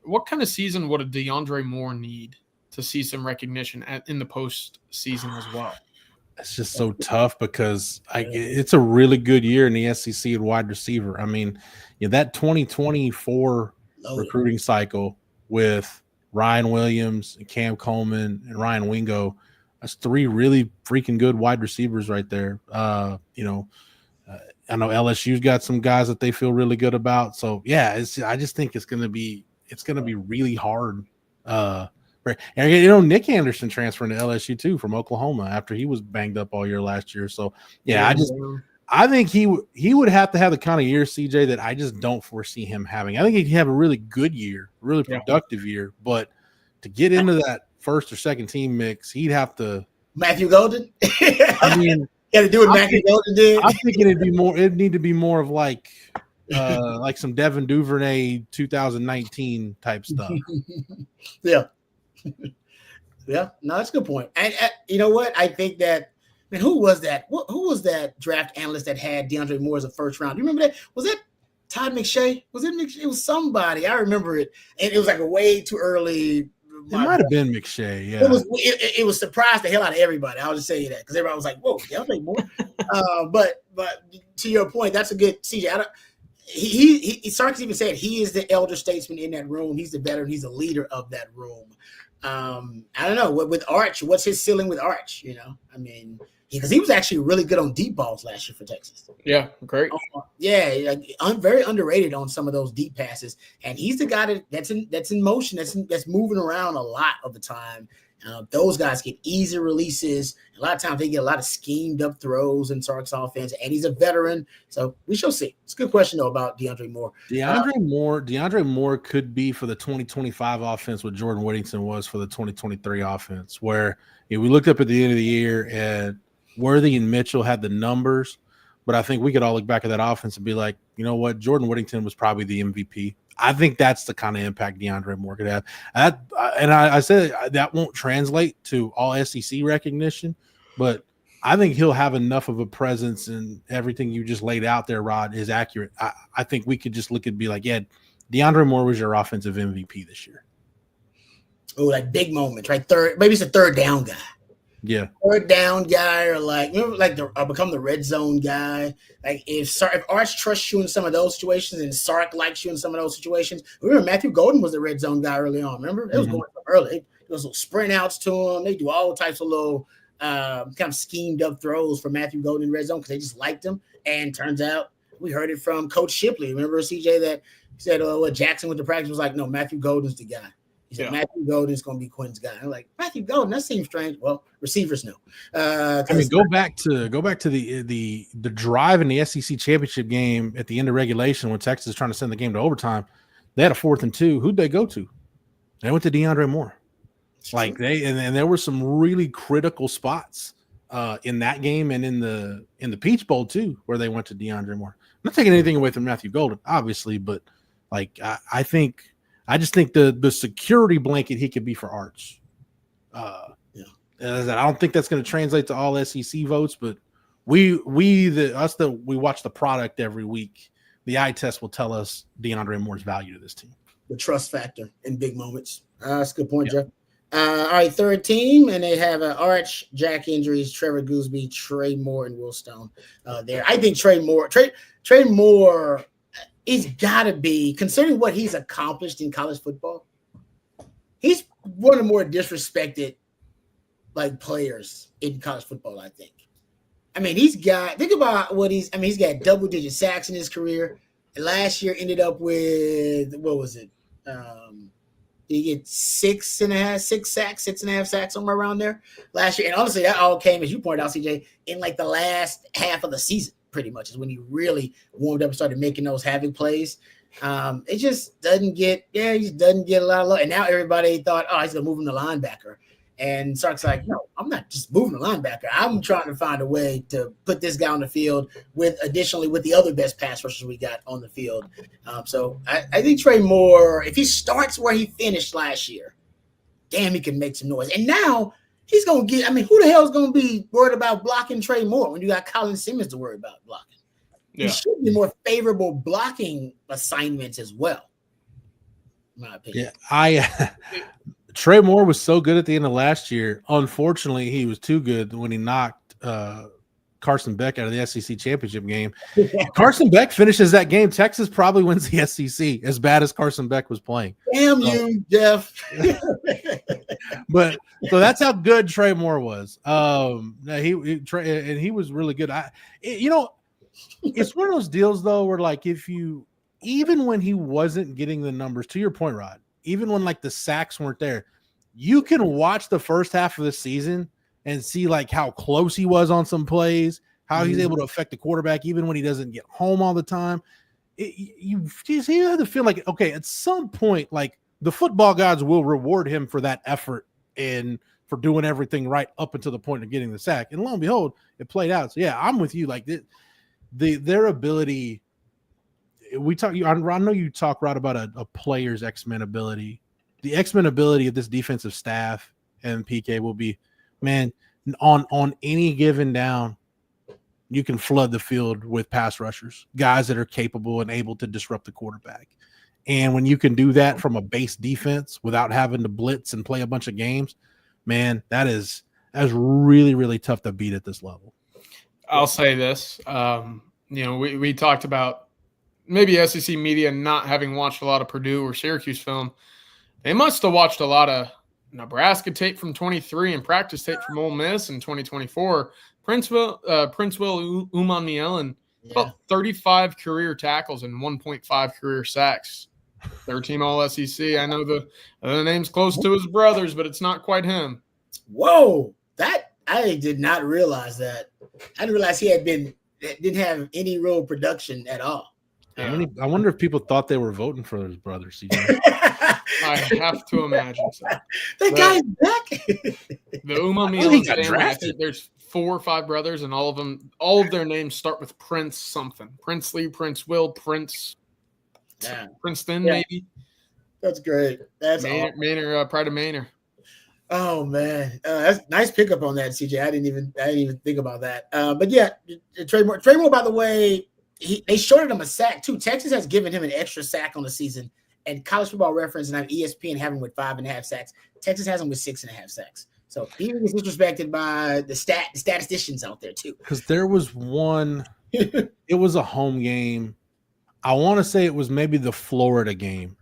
what kind of season would a DeAndre Moore need to see some recognition in the postseason as well? It's just so tough because it's a really good year in the SEC at wide receiver. I mean, that 2024 recruiting cycle with Ryan Williams and Cam Coleman and Ryan Wingo, that's 3 really freaking good wide receivers right there. I know LSU's got some guys that they feel really good about. So yeah, I just think it's going to be really hard. And Nick Anderson transferring to LSU too from Oklahoma after he was banged up all year last year. So yeah, I think he would have to have the kind of year, CJ, that I just don't foresee him having. I think he'd have a really good year, really productive year, but to get into that first or second team mix, he'd have to Matthew Golden. I mean, got to do what Matthew Golden did. I'm thinking it'd need to be more of like some Devin Duvernay 2019 type stuff. Yeah. Yeah, no, that's a good point. And you know what? I think that, man, who was that? Who was that draft analyst that had DeAndre Moore as a first round? Do you remember that? Was that Todd McShay? Was it McShay? It was somebody. I remember it. And it was like a way too early. It might have been McShay, yeah. It was surprised the hell out of everybody. I'll just say that because everybody was like, whoa, DeAndre Moore. But to your point, that's a good CJ. Sarkis even said he is the elder statesman in that room. He's the veteran. He's the leader of that room. I don't know with Arch. What's his ceiling with Arch? You know, I mean, because he was actually really good on deep balls last year for Texas. Yeah, great. Very underrated on some of those deep passes, and he's the guy that's in motion, that's moving around a lot of the time. Those guys get easy releases. A lot of times they get a lot of schemed up throws in Sark's offense, and he's a veteran. So we shall see. It's a good question, though, about DeAndre Moore. DeAndre Moore could be for the 2025 offense what Jordan Whittington was for the 2023 offense, where we looked up at the end of the year and Worthy and Mitchell had the numbers, but I think we could all look back at that offense and be like, you know what, Jordan Whittington was probably the MVP. I think that's the kind of impact DeAndre Moore could have. I said that won't translate to all SEC recognition, but I think he'll have enough of a presence, and everything you just laid out there, Rod, is accurate. I think we could just look and be like, yeah, DeAndre Moore was your offensive MVP this year. Oh, like big moments, right? Maybe it's a third down guy. Yeah, third down guy, or become the red zone guy. Like if Arch trusts you in some of those situations, and Sark likes you in some of those situations. Remember, Matthew Golden was the red zone guy early on. Remember, it was going early. There was little sprint outs to him. They do all types of little kind of schemed up throws for Matthew Golden in red zone because they just liked him. And turns out we heard it from Coach Shipley. Remember, CJ, that said what Jackson with the practice was like, no, Matthew Golden's the guy. He said Matthew Golden's going to be Quinn's guy. I'm like, Matthew Golden, that seems strange. Well, receivers know. Go back to the drive in the SEC championship game at the end of regulation when Texas was trying to send the game to overtime. They had a 4th and 2. Who'd they go to? They went to DeAndre Moore. And there were some really critical spots in that game and in the Peach Bowl too, where they went to DeAndre Moore. I'm not taking anything away from Matthew Golden, obviously, but I just think the security blanket he could be for Arch. I don't think that's going to translate to all SEC votes, but we watch the product every week. The eye test will tell us DeAndre Moore's value to this team. The trust factor in big moments. That's a good point, Jeff. All right, third team, and they have Arch, Jack injuries, Trevor Gooseby, Trey Moore, and Will Stone there. I think Trey Moore. He's got to be, considering what he's accomplished in college football, he's one of the more disrespected players in college football, I think. I mean, think about what he's got double-digit sacks in his career. And last year ended up with, what was it? He get 6.5 sacks, somewhere around there last year. And honestly, that all came, as you pointed out, CJ, in the last half of the season. Pretty much is when he really warmed up and started making those havoc plays. It just doesn't get, he just doesn't get a lot of love. And now everybody thought, oh, he's gonna move him to linebacker. And Sark's like, no, I'm not just moving the linebacker. I'm trying to find a way to put this guy on the field with the other best pass rushers we got on the field. So I think Trey Moore, if he starts where he finished last year, damn, he can make some noise. And now he's going to get, who the hell is going to be worried about blocking Trey Moore when you got Colin Simmons to worry about blocking? Yeah. He should be more favorable blocking assignments as well, in my opinion. Yeah, Trey Moore was so good at the end of last year. Unfortunately, he was too good when he knocked Carson Beck out of the SEC championship game. Carson Beck finishes that game. Texas probably wins the SEC as bad as Carson Beck was playing. Damn you, Jeff. But so that's how good Trey Moore was. He was really good. It's one of those deals though where like even when he wasn't getting the numbers, to your point, Rod, even when like the sacks weren't there, you can watch the first half of the season and see like how close he was on some plays, how he's able to affect the quarterback even when he doesn't get home all the time. You have to feel like, okay, at some point, like the football gods will reward him for that effort and for doing everything right up until the point of getting the sack. And lo and behold, it played out. So yeah, I'm with you. Like their ability. I know you talk, Rod, about a player's X-Men ability. The X-Men ability of this defensive staff and PK will be, man, on any given down, you can flood the field with pass rushers, guys that are capable and able to disrupt the quarterback. And when you can do that from a base defense without having to blitz and play a bunch of games, man, that's really, really tough to beat at this level. I'll say this. We talked about maybe SEC media not having watched a lot of Purdue or Syracuse film. They must have watched a lot of Nebraska tape from 23 and practice tape from Ole Miss in 2024. Prince Will Umanmielen, about 35 career tackles and 1.5 career sacks. Third team All SEC. I know the name's close to his brothers, but it's not quite him. Whoa, that I did not realize that. I didn't realize he didn't have any real production at all. I wonder if people thought they were voting for his brother, CJ. I have to imagine so. That guy's back. The Umanmielen family, I think there's 4 or 5 brothers, and all of their names start with Prince something. Princely, Prince Will, Princeton, maybe. That's great. That's Manor, Pride of Manor. Oh man, that's nice pickup on that, CJ. I didn't even think about that. But yeah, Trey Moore, by the way. They shorted him a sack too. Texas has given him an extra sack on the season, and College Football Reference and ESPN have him with 5.5 sacks. Texas has him with 6.5 sacks. So he was disrespected by the statisticians out there too. Because there was one, it was a home game. I want to say it was maybe the Florida game,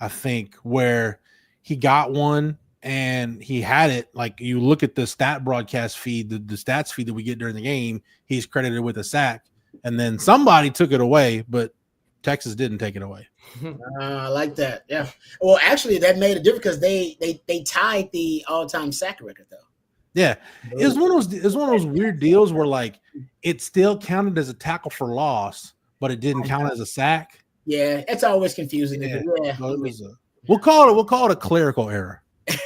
I think, where he got one and he had it. Like you look at the stat broadcast feed, the stats feed that we get during the game, he's credited with a sack. And then somebody took it away, but Texas didn't take it away. I like that. Yeah. Well, actually, that made a difference because they tied the all-time sack record, though. Yeah, it's one of those weird deals where like it still counted as a tackle for loss, but it didn't count as a sack. Yeah, it's always confusing. Yeah. We'll call it a clerical error.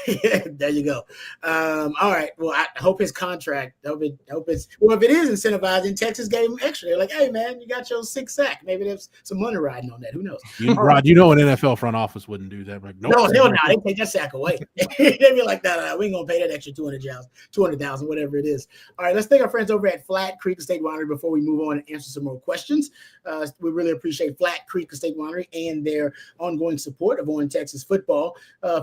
There you go. All right. Well, I hope his contract. Hope it's if it is incentivizing, Texas gave him extra. They're like, hey man, you got your 6 sack. Maybe there's some money riding on that. Who knows? Rod, you know an NFL front office wouldn't do that. Like, no, hell no. They take that sack away. They'd be like, no, we ain't gonna pay that extra $200,000, whatever it is. All right, let's thank our friends over at Flat Creek Estate Winery before we move on and answer some more questions. We really appreciate Flat Creek Estate Winery and their ongoing support of On Texas football.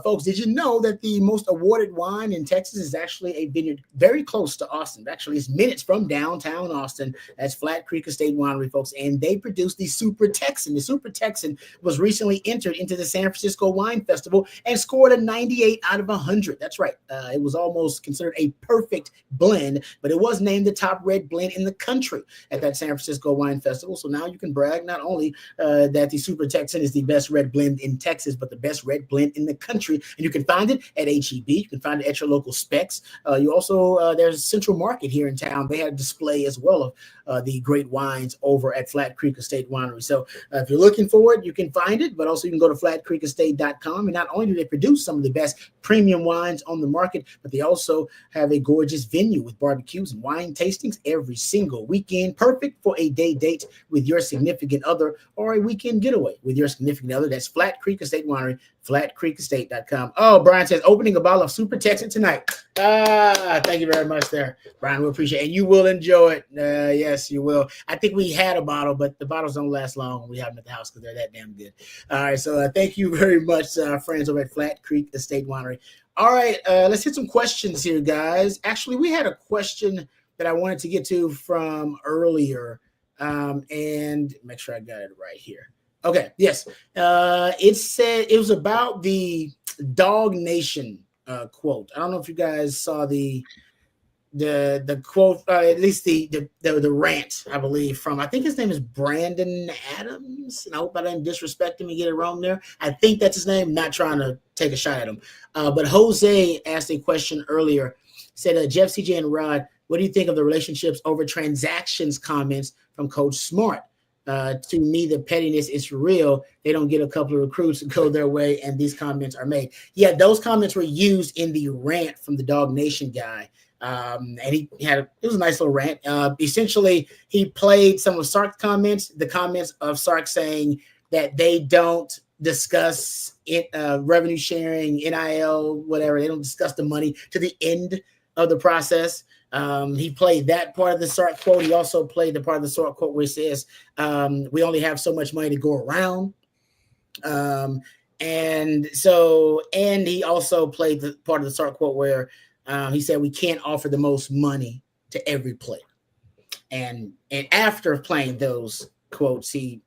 Folks, did you know that the most awarded wine in Texas is actually a vineyard very close to Austin? Actually, it's minutes from downtown Austin. That's Flat Creek Estate Winery, folks, and they produce the Super Texan. The Super Texan was recently entered into the San Francisco Wine Festival and scored a 98 out of 100. That's right. It was almost considered a perfect blend, but it was named the top red blend in the country at that San Francisco Wine Festival. So now you can brag not only that the Super Texan is the best red blend in Texas, but the best red blend in the country. And you can find find it at HEB. You can find it at your local Specs. You also, there's Central Market here in town. They have a display as well of the great wines over at Flat Creek Estate Winery. So if you're looking for it, you can find it, but also you can go to flatcreekestate.com. And not only do they produce some of the best premium wines on the market, but they also have a gorgeous venue with barbecues and wine tastings every single weekend. Perfect for a day date with your significant other or a weekend getaway with your significant other. That's Flat Creek Estate Winery, flatcreekestate.com. Oh, Brian says opening a bottle of Super Texan tonight. Thank you very much there, Brian. We appreciate it. And you will enjoy it. Yes, you will. I think we had a bottle, but the bottles don't last long. We have them at the house because they're that damn good. All right, so thank you very much, friends over at Flat Creek Estate Winery. All right, let's hit some questions here, guys. Actually, we had a question that I wanted to get to from earlier, and make sure I got it right here. Okay, yes. It said it was about the Dog Nation quote. I don't know if you guys saw the quote, at least the rant, I believe, from, I think his name is Brandon Adams, and I hope I didn't disrespect him and get it wrong there. I think that's his name. Not trying to take a shot at him, but Jose asked a question earlier. Said, Jeff, CJ, and Rod, what do you think of the relationships over transactions comments from Coach Smart? To me, the pettiness is real. They don't get a couple of recruits to go their way, and these comments are made. Yeah, those comments were used in the rant from the Dog Nation guy. And it was a nice little rant. Essentially, he played some of Sark's comments, the comments of Sark saying that they don't discuss revenue sharing, NIL, whatever. They don't discuss the money to the end of the process. He played that part of the Sark quote. He also played the part of the Sark quote where it says, we only have so much money to go around. And he also played the part of the Sark quote where he said, we can't offer the most money to every player. And after playing those quotes, he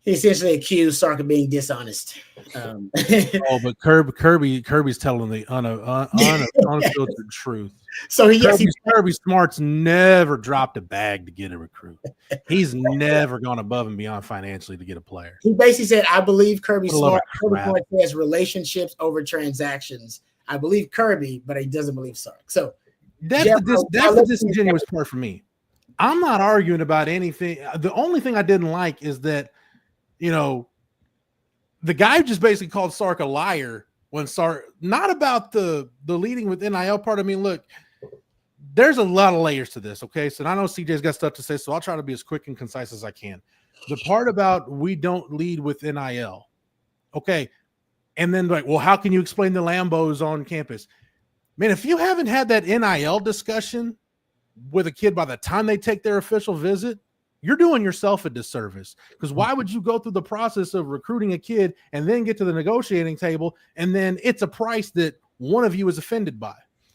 essentially accused Sark of being dishonest. But Kirby's telling the unfiltered truth. So Kirby Smart's never dropped a bag to get a recruit. He's never gone above and beyond financially to get a player. He basically said, I believe Kirby Smart has relationships over transactions. I believe Kirby, but he doesn't believe Sark. So that's the disingenuous part for me. I'm not arguing about anything. The only thing I didn't like is that, the guy just basically called Sark a liar when Sark, not about the leading with NIL part. I mean, look, there's a lot of layers to this. Okay. So I know CJ's got stuff to say, so I'll try to be as quick and concise as I can. The part about we don't lead with NIL. Okay. And then like, well, how can you explain the Lambos on campus? Man, if you haven't had that NIL discussion with a kid by the time they take their official visit, you're doing yourself a disservice, because why would you go through the process of recruiting a kid and then get to the negotiating table and then it's a price that one of you is offended by?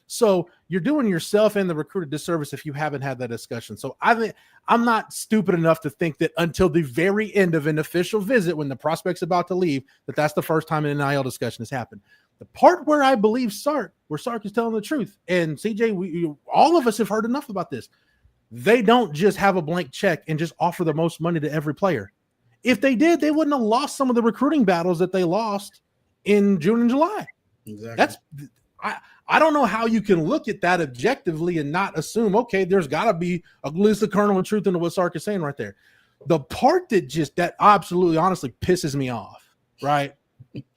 So you're doing yourself and the recruiter disservice if you haven't had that discussion. So I'm not stupid enough to think that until the very end of an official visit, when the prospect's about to leave, that's the first time an NIL discussion has happened. The part where I believe where Sark is telling the truth, and CJ, all of us have heard enough about this. They don't just have a blank check and just offer the most money to every player. If they did, they wouldn't have lost some of the recruiting battles that they lost in June and July. Exactly. I don't know how you can look at that objectively and not assume, okay, there's got to be at least a kernel of truth into what Sark is saying right there. The part that absolutely honestly pisses me off, right?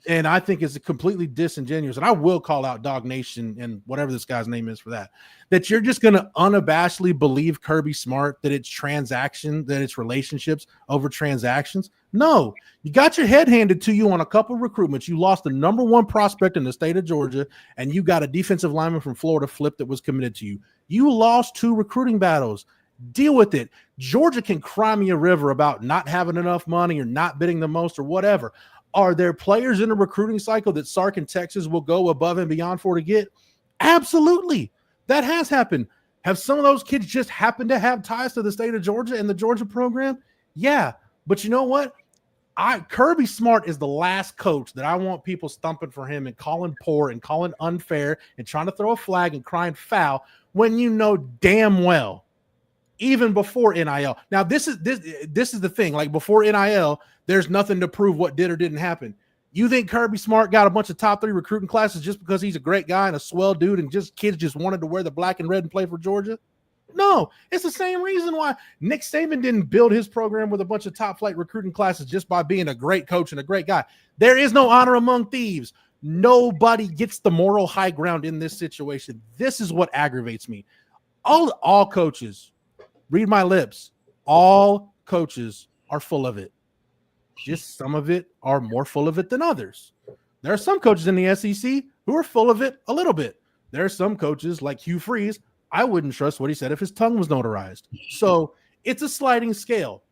And I think it's completely disingenuous. And I will call out Dog Nation and whatever this guy's name is for that you're just going to unabashedly believe Kirby Smart that it's that it's relationships over transactions. No, you got your head handed to you on a couple of recruitments. You lost the number one prospect in the state of Georgia, and you got a defensive lineman from Florida flip that was committed to you. You lost 2 recruiting battles. Deal with it. Georgia can cry me a river about not having enough money or not bidding the most or whatever. Are there players in the recruiting cycle that Sark and Texas will go above and beyond for to get? Absolutely. That has happened. Have some of those kids just happened to have ties to the state of Georgia and the Georgia program? Yeah. But you know what? Kirby Smart is the last coach that I want people stumping for him and calling poor and calling unfair and trying to throw a flag and crying foul when you know damn well, even before NIL. Now, this is the thing. Like, before NIL, there's nothing to prove what did or didn't happen. You think Kirby Smart got a bunch of top 3 recruiting classes just because he's a great guy and a swell dude and just kids just wanted to wear the black and red and play for Georgia? No, it's the same reason why Nick Saban didn't build his program with a bunch of top flight recruiting classes just by being a great coach and a great guy. There is no honor among thieves. Nobody gets the moral high ground in this situation. This is what aggravates me. All coaches, read my lips, all coaches are full of it. Just some of it are more full of it than others. There are some coaches in the SEC who are full of it a little bit. There are some coaches like Hugh Freeze. I wouldn't trust what he said if his tongue was notarized. So it's a sliding scale.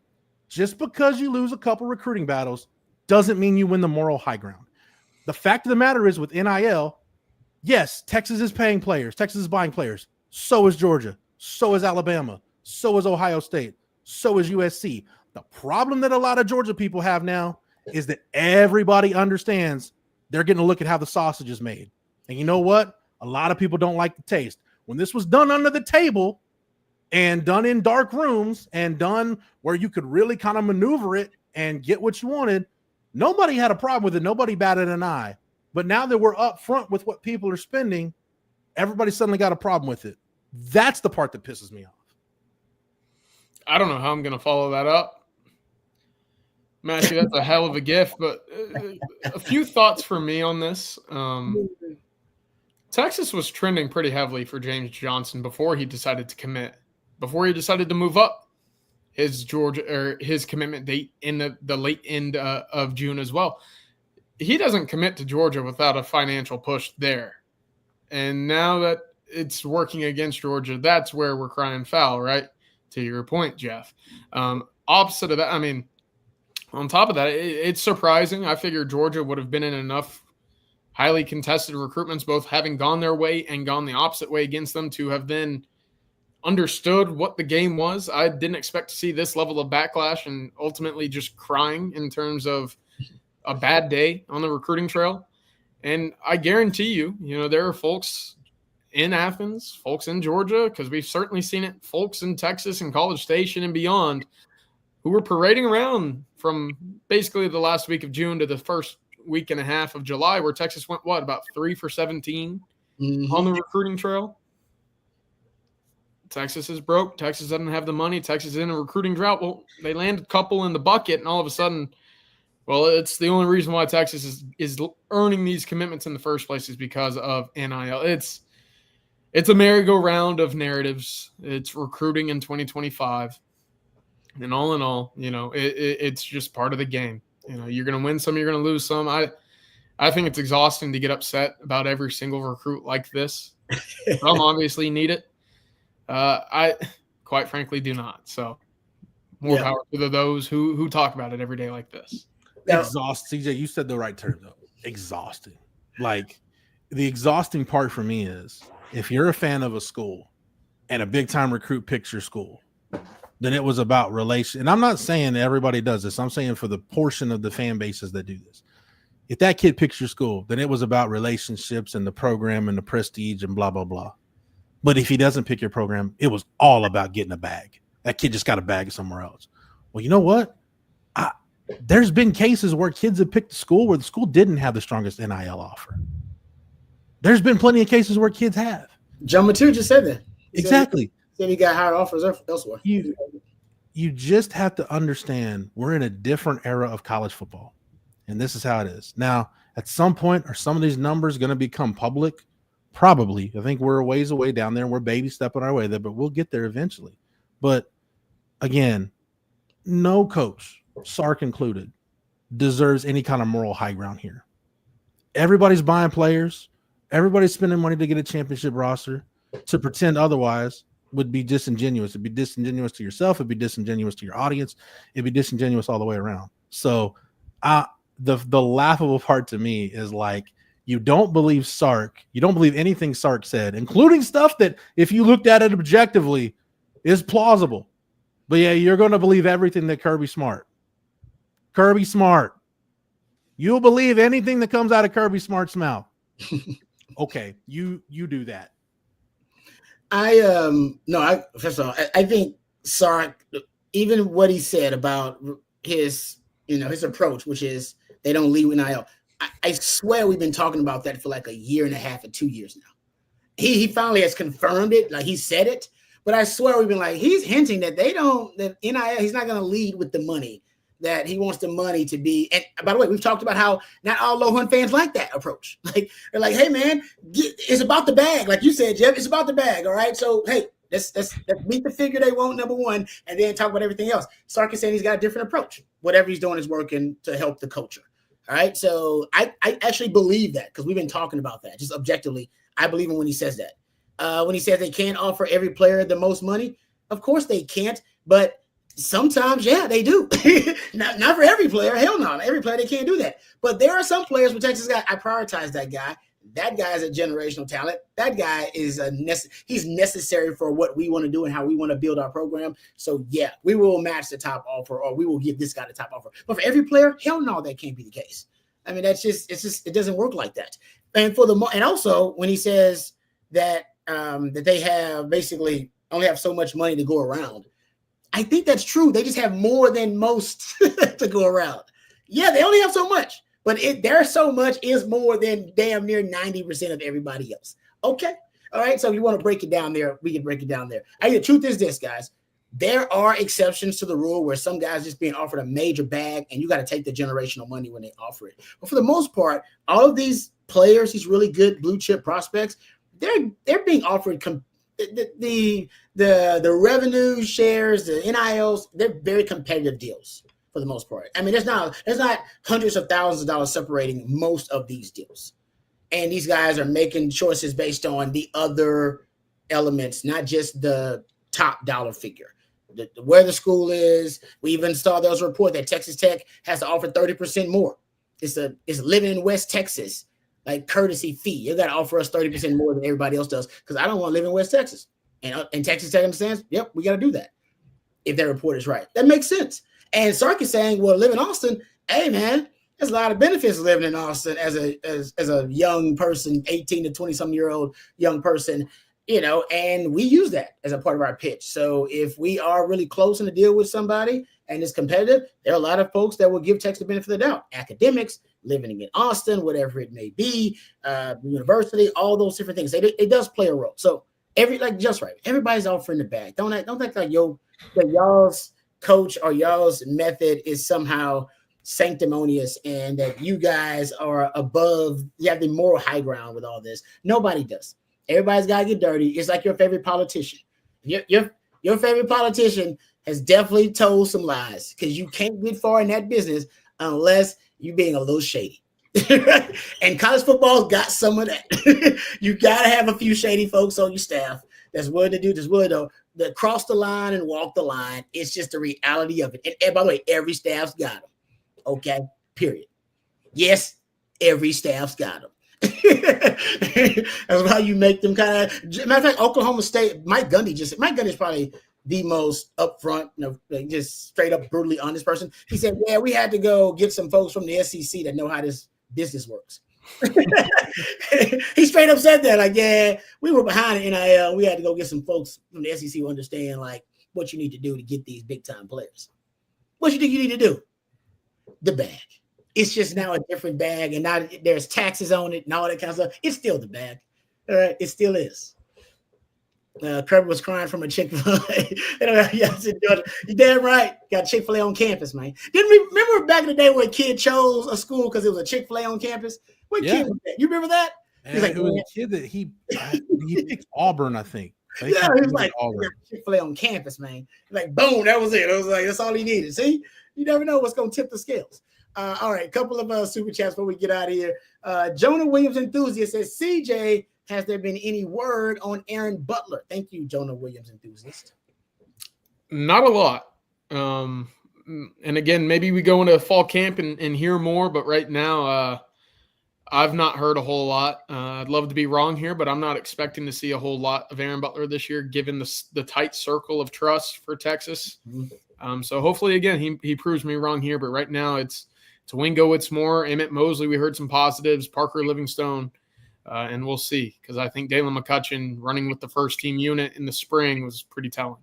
Just because you lose a couple recruiting battles doesn't mean you win the moral high ground. The fact of the matter is with NIL, yes, Texas is paying players. Texas is buying players. So is Georgia. So is Alabama. So is Ohio State. So is USC. The problem that a lot of Georgia people have now is that everybody understands they're getting a look at how the sausage is made. And you know what? A lot of people don't like the taste. When this was done under the table and done in dark rooms and done where you could really kind of maneuver it and get what you wanted, nobody had a problem with it. Nobody batted an eye. But now that we're up front with what people are spending, everybody suddenly got a problem with it. That's the part that pisses me off. I don't know how I'm going to follow that up. Matthew, that's a hell of a gift, but a few thoughts for me on this. Texas was trending pretty heavily for James Johnson before he decided to commit, before he decided to move up his commitment date in the late end of June as well. He doesn't commit to Georgia without a financial push there. And now that it's working against Georgia, that's where we're crying foul, right? To your point, Jeff. Opposite of that, I mean, on top of that, it's surprising. I figured Georgia would have been in enough highly contested recruitments, both having gone their way and gone the opposite way against them, to have then understood what the game was. I didn't expect to see this level of backlash and ultimately just crying in terms of a bad day on the recruiting trail. And I guarantee you, there are folks in Athens, folks in Georgia, because we've certainly seen it, folks in Texas and College Station and beyond, who were parading around from basically the last week of June to the first week and a half of July, where Texas went, about 3 for 17 on the recruiting trail. Texas is broke. Texas doesn't have the money. Texas is in a recruiting drought. Well, they land a couple in the bucket, and all of a sudden, well, it's the only reason why Texas is earning these commitments in the first place is because of NIL. It's a merry-go-round of narratives. It's recruiting in 2025. And all in all, it's just part of the game. You're going to win some, you're going to lose some. I think it's exhausting to get upset about every single recruit like this. Some obviously need it. I quite frankly do not. So more power to those who talk about it every day like this. Exhausting. CJ, you said the right term though. Exhausting. Like, the exhausting part for me is if you're a fan of a school and a big time recruit picks your school, then it was about relation. And I'm not saying everybody does this. I'm saying for the portion of the fan bases that do this. If that kid picks your school, then it was about relationships and the program and the prestige and blah, blah, blah. But if he doesn't pick your program, it was all about getting a bag. That kid just got a bag somewhere else. Well, you know what? There's been cases where kids have picked a school where the school didn't have the strongest NIL offer. There's been plenty of cases where kids have. John Matu just said that. Exactly. Said he got higher offers elsewhere. You just have to understand we're in a different era of college football, and this is how it is. Now, at some point, are some of these numbers going to become public? Probably. I think we're a ways away down there, and we're baby stepping our way there, but we'll get there eventually. But again, no coach, Sark included, deserves any kind of moral high ground here. Everybody's buying players. Everybody's spending money to get a championship roster. To pretend otherwise would be disingenuous. It'd be disingenuous to yourself. It'd be disingenuous to your audience. It'd be disingenuous all the way around. So the laughable part to me is like, you don't believe Sark. You don't believe anything Sark said, including stuff that if you looked at it objectively is plausible. But yeah, you're going to believe everything that Kirby Smart. You'll believe anything that comes out of Kirby Smart's mouth. Okay, you do that. First of all, I think Sark, even what he said about his approach, which is they don't lead with NIL. I swear we've been talking about that for like a year and a half or 2 years now. He finally has confirmed it, like he said it. But I swear we've been like, he's hinting that that NIL, he's not going to lead with the money, that he wants the money to be. And by the way, we've talked about how not all Longhorn fans like that approach. Like, they're like, hey, man, it's about the bag. Like you said, Jeff, it's about the bag. All right. So, hey, let's meet the figure they want, number one, and then talk about everything else. Sark is saying he's got a different approach. Whatever he's doing is working to help the culture. All right. So I actually believe that, because we've been talking about that just objectively. I believe him when he says that. When he says they can't offer every player the most money, of course they can't. But sometimes, yeah, they do. not for every player. Hell no. Every player, they can't do that. But there are some players with Texas guy. I prioritize that guy. That guy is a generational talent. That guy is he's necessary for what we want to do and how we want to build our program. So yeah, we will match the top offer, or we will give this guy the top offer. But for every player, hell no, that can't be the case. I mean, it doesn't work like that. And and also when he says that that they have basically only have so much money to go around, I think that's true. They just have more than most to go around. Yeah, they only have so much, but their so much is more than damn near 90% of everybody else. Okay. All right. So if you want to break it down there, we can break it down there. The truth is this, guys. There are exceptions to the rule where some guys just being offered a major bag, and you got to take the generational money when they offer it. But for the most part, all of these players, these really good blue chip prospects, they're being offered the revenue shares, the NILs. They're very competitive deals for the most part. I mean, there's not hundreds of thousands of dollars separating most of these deals, and these guys are making choices based on the other elements, not just the top dollar figure. Where the school is. We even saw there was a report that Texas Tech has to offer 30% more. It's living in West Texas, like courtesy fee. You got to offer us 30% more than everybody else does, because I don't want to live in West Texas. And Texas Tech understands, yep, we got to do that if that report is right. That makes sense. And Sark is saying, well, live in Austin, hey, man, there's a lot of benefits of living in Austin as a young person, 18 to 20-some-year-old young person, and we use that as a part of our pitch. So if we are really close in a deal with somebody and it's competitive, there are a lot of folks that will give Texas the benefit of the doubt. Academics, living in Austin, whatever it may be, university, all those different things. It does play a role. So just right, everybody's offering the bag. Don't act like that y'all's coach or y'all's method is somehow sanctimonious and that you guys are above, you have the moral high ground with all this. Nobody does. Everybody's got to get dirty. It's like your favorite politician. Your favorite politician has definitely told some lies, because you can't get far in that business unless you're being a little shady. And college football's got some of that. You got to have a few shady folks on your staff that's willing to do this, willing to cross the line and walk the line. It's just the reality of it. And by the way, every staff's got them. Okay, period. Yes, every staff's got them. That's how you make them kind of. Matter of fact, Oklahoma State, Mike Gundy is probably the most upfront, just straight up brutally honest person. He said, yeah, we had to go get some folks from the SEC that know how this business works. He straight up said that, like, yeah, we were behind the NIL. We had to go get some folks from the SEC who understand like what you need to do to get these big time players. What you think you need to do? The bag. It's just now a different bag, and now there's taxes on it and all that kind of stuff. It's still the bag. All right, it still is. Kirby was crying from a Chick-fil-A. You're damn right. Got Chick-fil-A on campus, man. Didn't we remember back in the day when a kid chose a school because it was a Chick-fil-A on campus? What kid was that? You remember that? It was a kid that he picked Auburn, I think. He was like, Chick-fil-A on campus, man. Like, boom, that was it. It was like, that's all he needed. See? You never know what's going to tip the scales. All right, a couple of super chats before we get out of here. Jonah Williams Enthusiast says, CJ, has there been any word on Aaron Butler? Thank you, Jonah Williams Enthusiast. Not a lot. And again, maybe we go into fall camp and hear more, but right now I've not heard a whole lot. I'd love to be wrong here, but I'm not expecting to see a whole lot of Aaron Butler this year, given the tight circle of trust for Texas. Mm-hmm. So hopefully, again, he proves me wrong here, but right now it's Wingo Whitmore, Emmett Mosley. We heard some positives, Parker Livingstone, and we'll see, because I think Dalen McCutcheon running with the first team unit in the spring was pretty telling.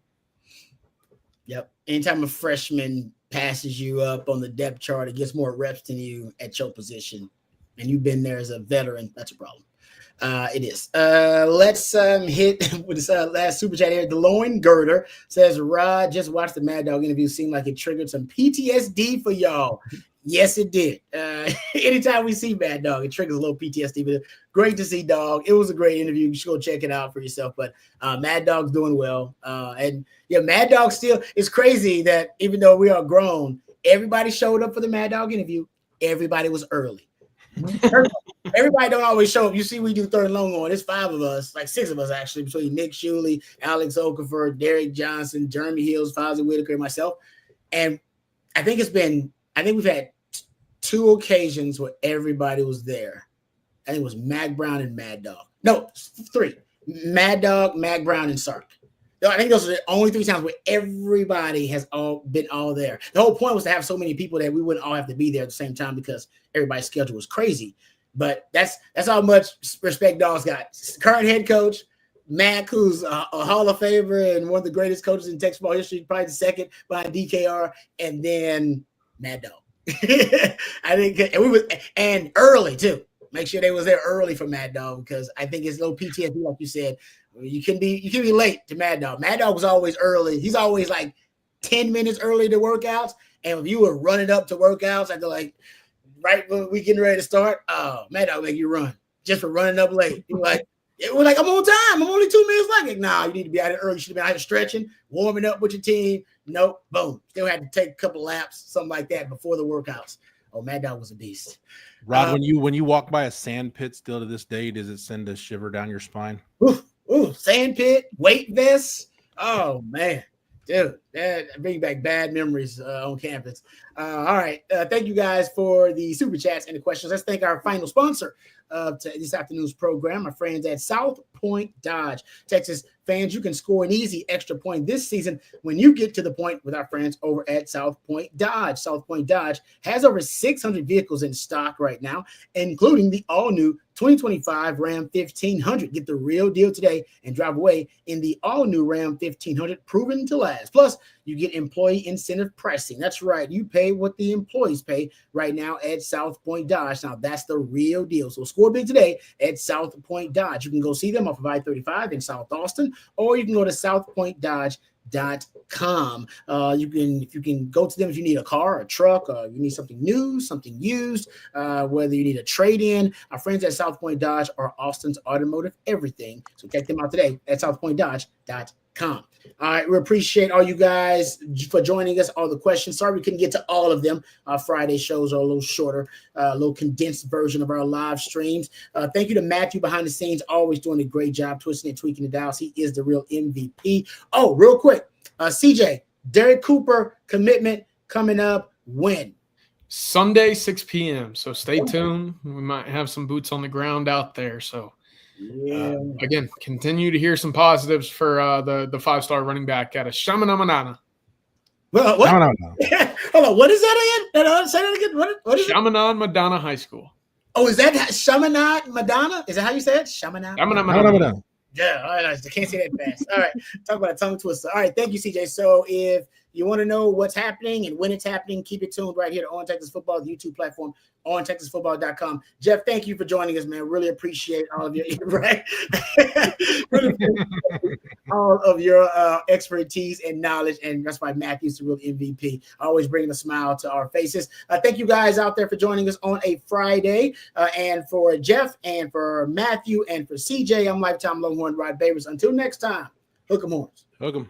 Yep. Anytime a freshman passes you up on the depth chart, it gets more reps than you at your position. and you've been there as a veteran, that's a problem. It is. Let's hit with this last super chat here. DeLoyne Girder says, Rod, just watched the Mad Dog interview. Seemed like it triggered some PTSD for y'all. Yes, it did. Anytime we see Mad Dog, it triggers a little PTSD. But great to see Dog. It was a great interview. You should go check it out for yourself. But Mad Dog's doing well. And yeah, Mad Dog still, it's crazy that even though we are grown, everybody showed up for the Mad Dog interview. Everybody was early. Everybody don't always show up. You see, we do third and Longhorn. It's 5 of us, like 6 of us actually, between Nick Shuley, Alex Okafor, Derek Johnson, Jeremy Hills, Fozzie Whitaker, and myself. And I think we've had 2 occasions where everybody was there. I think it was Mac Brown and Mad Dog. No, 3. Mad Dog, Mac Brown, and Sark. I think those are the only 3 times where everybody has been all there. The whole point was to have so many people that we wouldn't all have to be there at the same time because everybody's schedule was crazy. But that's how much respect Dog's got. Current head coach, Mac, who's a Hall of Famer and one of the greatest coaches in Texas football history, probably the second behind DKR, and then Mad Dog. I think and early too. Make sure they was there early for Mad Dog because I think it's a little PTSD, like you said. You can be late to Mad Dog. Mad Dog was always early. He's always like 10 minutes early to workouts. And if you were running up to workouts, I feel like right when we getting ready to start, Mad Dog make you run just for running up late. You're like, we're like, I'm on time. I'm only 2 minutes late. Like, nah, you need to be out there early. You should have been out here stretching, warming up with your team. Nope, boom. Still had to take a couple laps, something like that before the workouts. Oh, Mad Dog was a beast. Rod, when you walk by a sand pit still to this day, does it send a shiver down your spine? Sand pit, weight vests. Oh, man. Dude, that bring back bad memories on campus. All right. Thank you guys for the super chats and the questions. Let's thank our final sponsor of this afternoon's program, our friends at South Point Dodge. Texas fans, you can score an easy extra point this season when you get to the point with our friends over at South Point Dodge. South Point Dodge has over 600 vehicles in stock right now, including the all-new 2025 Ram 1500. Get the real deal today and drive away in the all-new Ram 1500, proven to last. Plus, you get employee incentive pricing. That's right. You pay what the employees pay right now at South Point Dodge. Now, that's the real deal. So score big today at South Point Dodge. You can go see them off of I-35 in South Austin, or you can go to southpointdodge.com. If you can go to them if you need a car, a truck, you need something new, something used, whether you need a trade-in. Our friends at South Point Dodge are Austin's automotive everything. So check them out today at southpointdodge.com. All right, we appreciate all you guys for joining us, all the questions. Sorry we couldn't get to all of them. Our Friday shows are a little shorter, a little condensed version of our live streams. Thank you to Matthew behind the scenes, always doing a great job twisting and tweaking the dials. He is the real MVP. Oh, real quick, CJ, Derek Cooper commitment coming up when? Sunday, 6 p.m. So stay tuned. We might have some boots on the ground out there. So again, continue to hear some positives for the 5-star running back out of Chaminade. Well, what? No. Hold on, what is that again? Say that again. What is Chaminade Madonna High School. Oh, is that Chaminade Madonna? Is that how you say it? Chaminade. Chaminade. Yeah, all right. I can't say that fast. All right, talk about a tongue twister. All right, thank you, CJ. So if you want to know what's happening and when it's happening, keep it tuned right here to On Texas Football, the YouTube platform, ontexasfootball.com. Jeff, thank you for joining us, man. Really appreciate all of your all of your expertise and knowledge, and that's why Matthew's the real MVP. Always bringing a smile to our faces. Thank you guys out there for joining us on a Friday. And for Jeff and for Matthew and for CJ, I'm Lifetime Longhorn Rod Babers. Until next time, hook 'em horns. Hook 'em.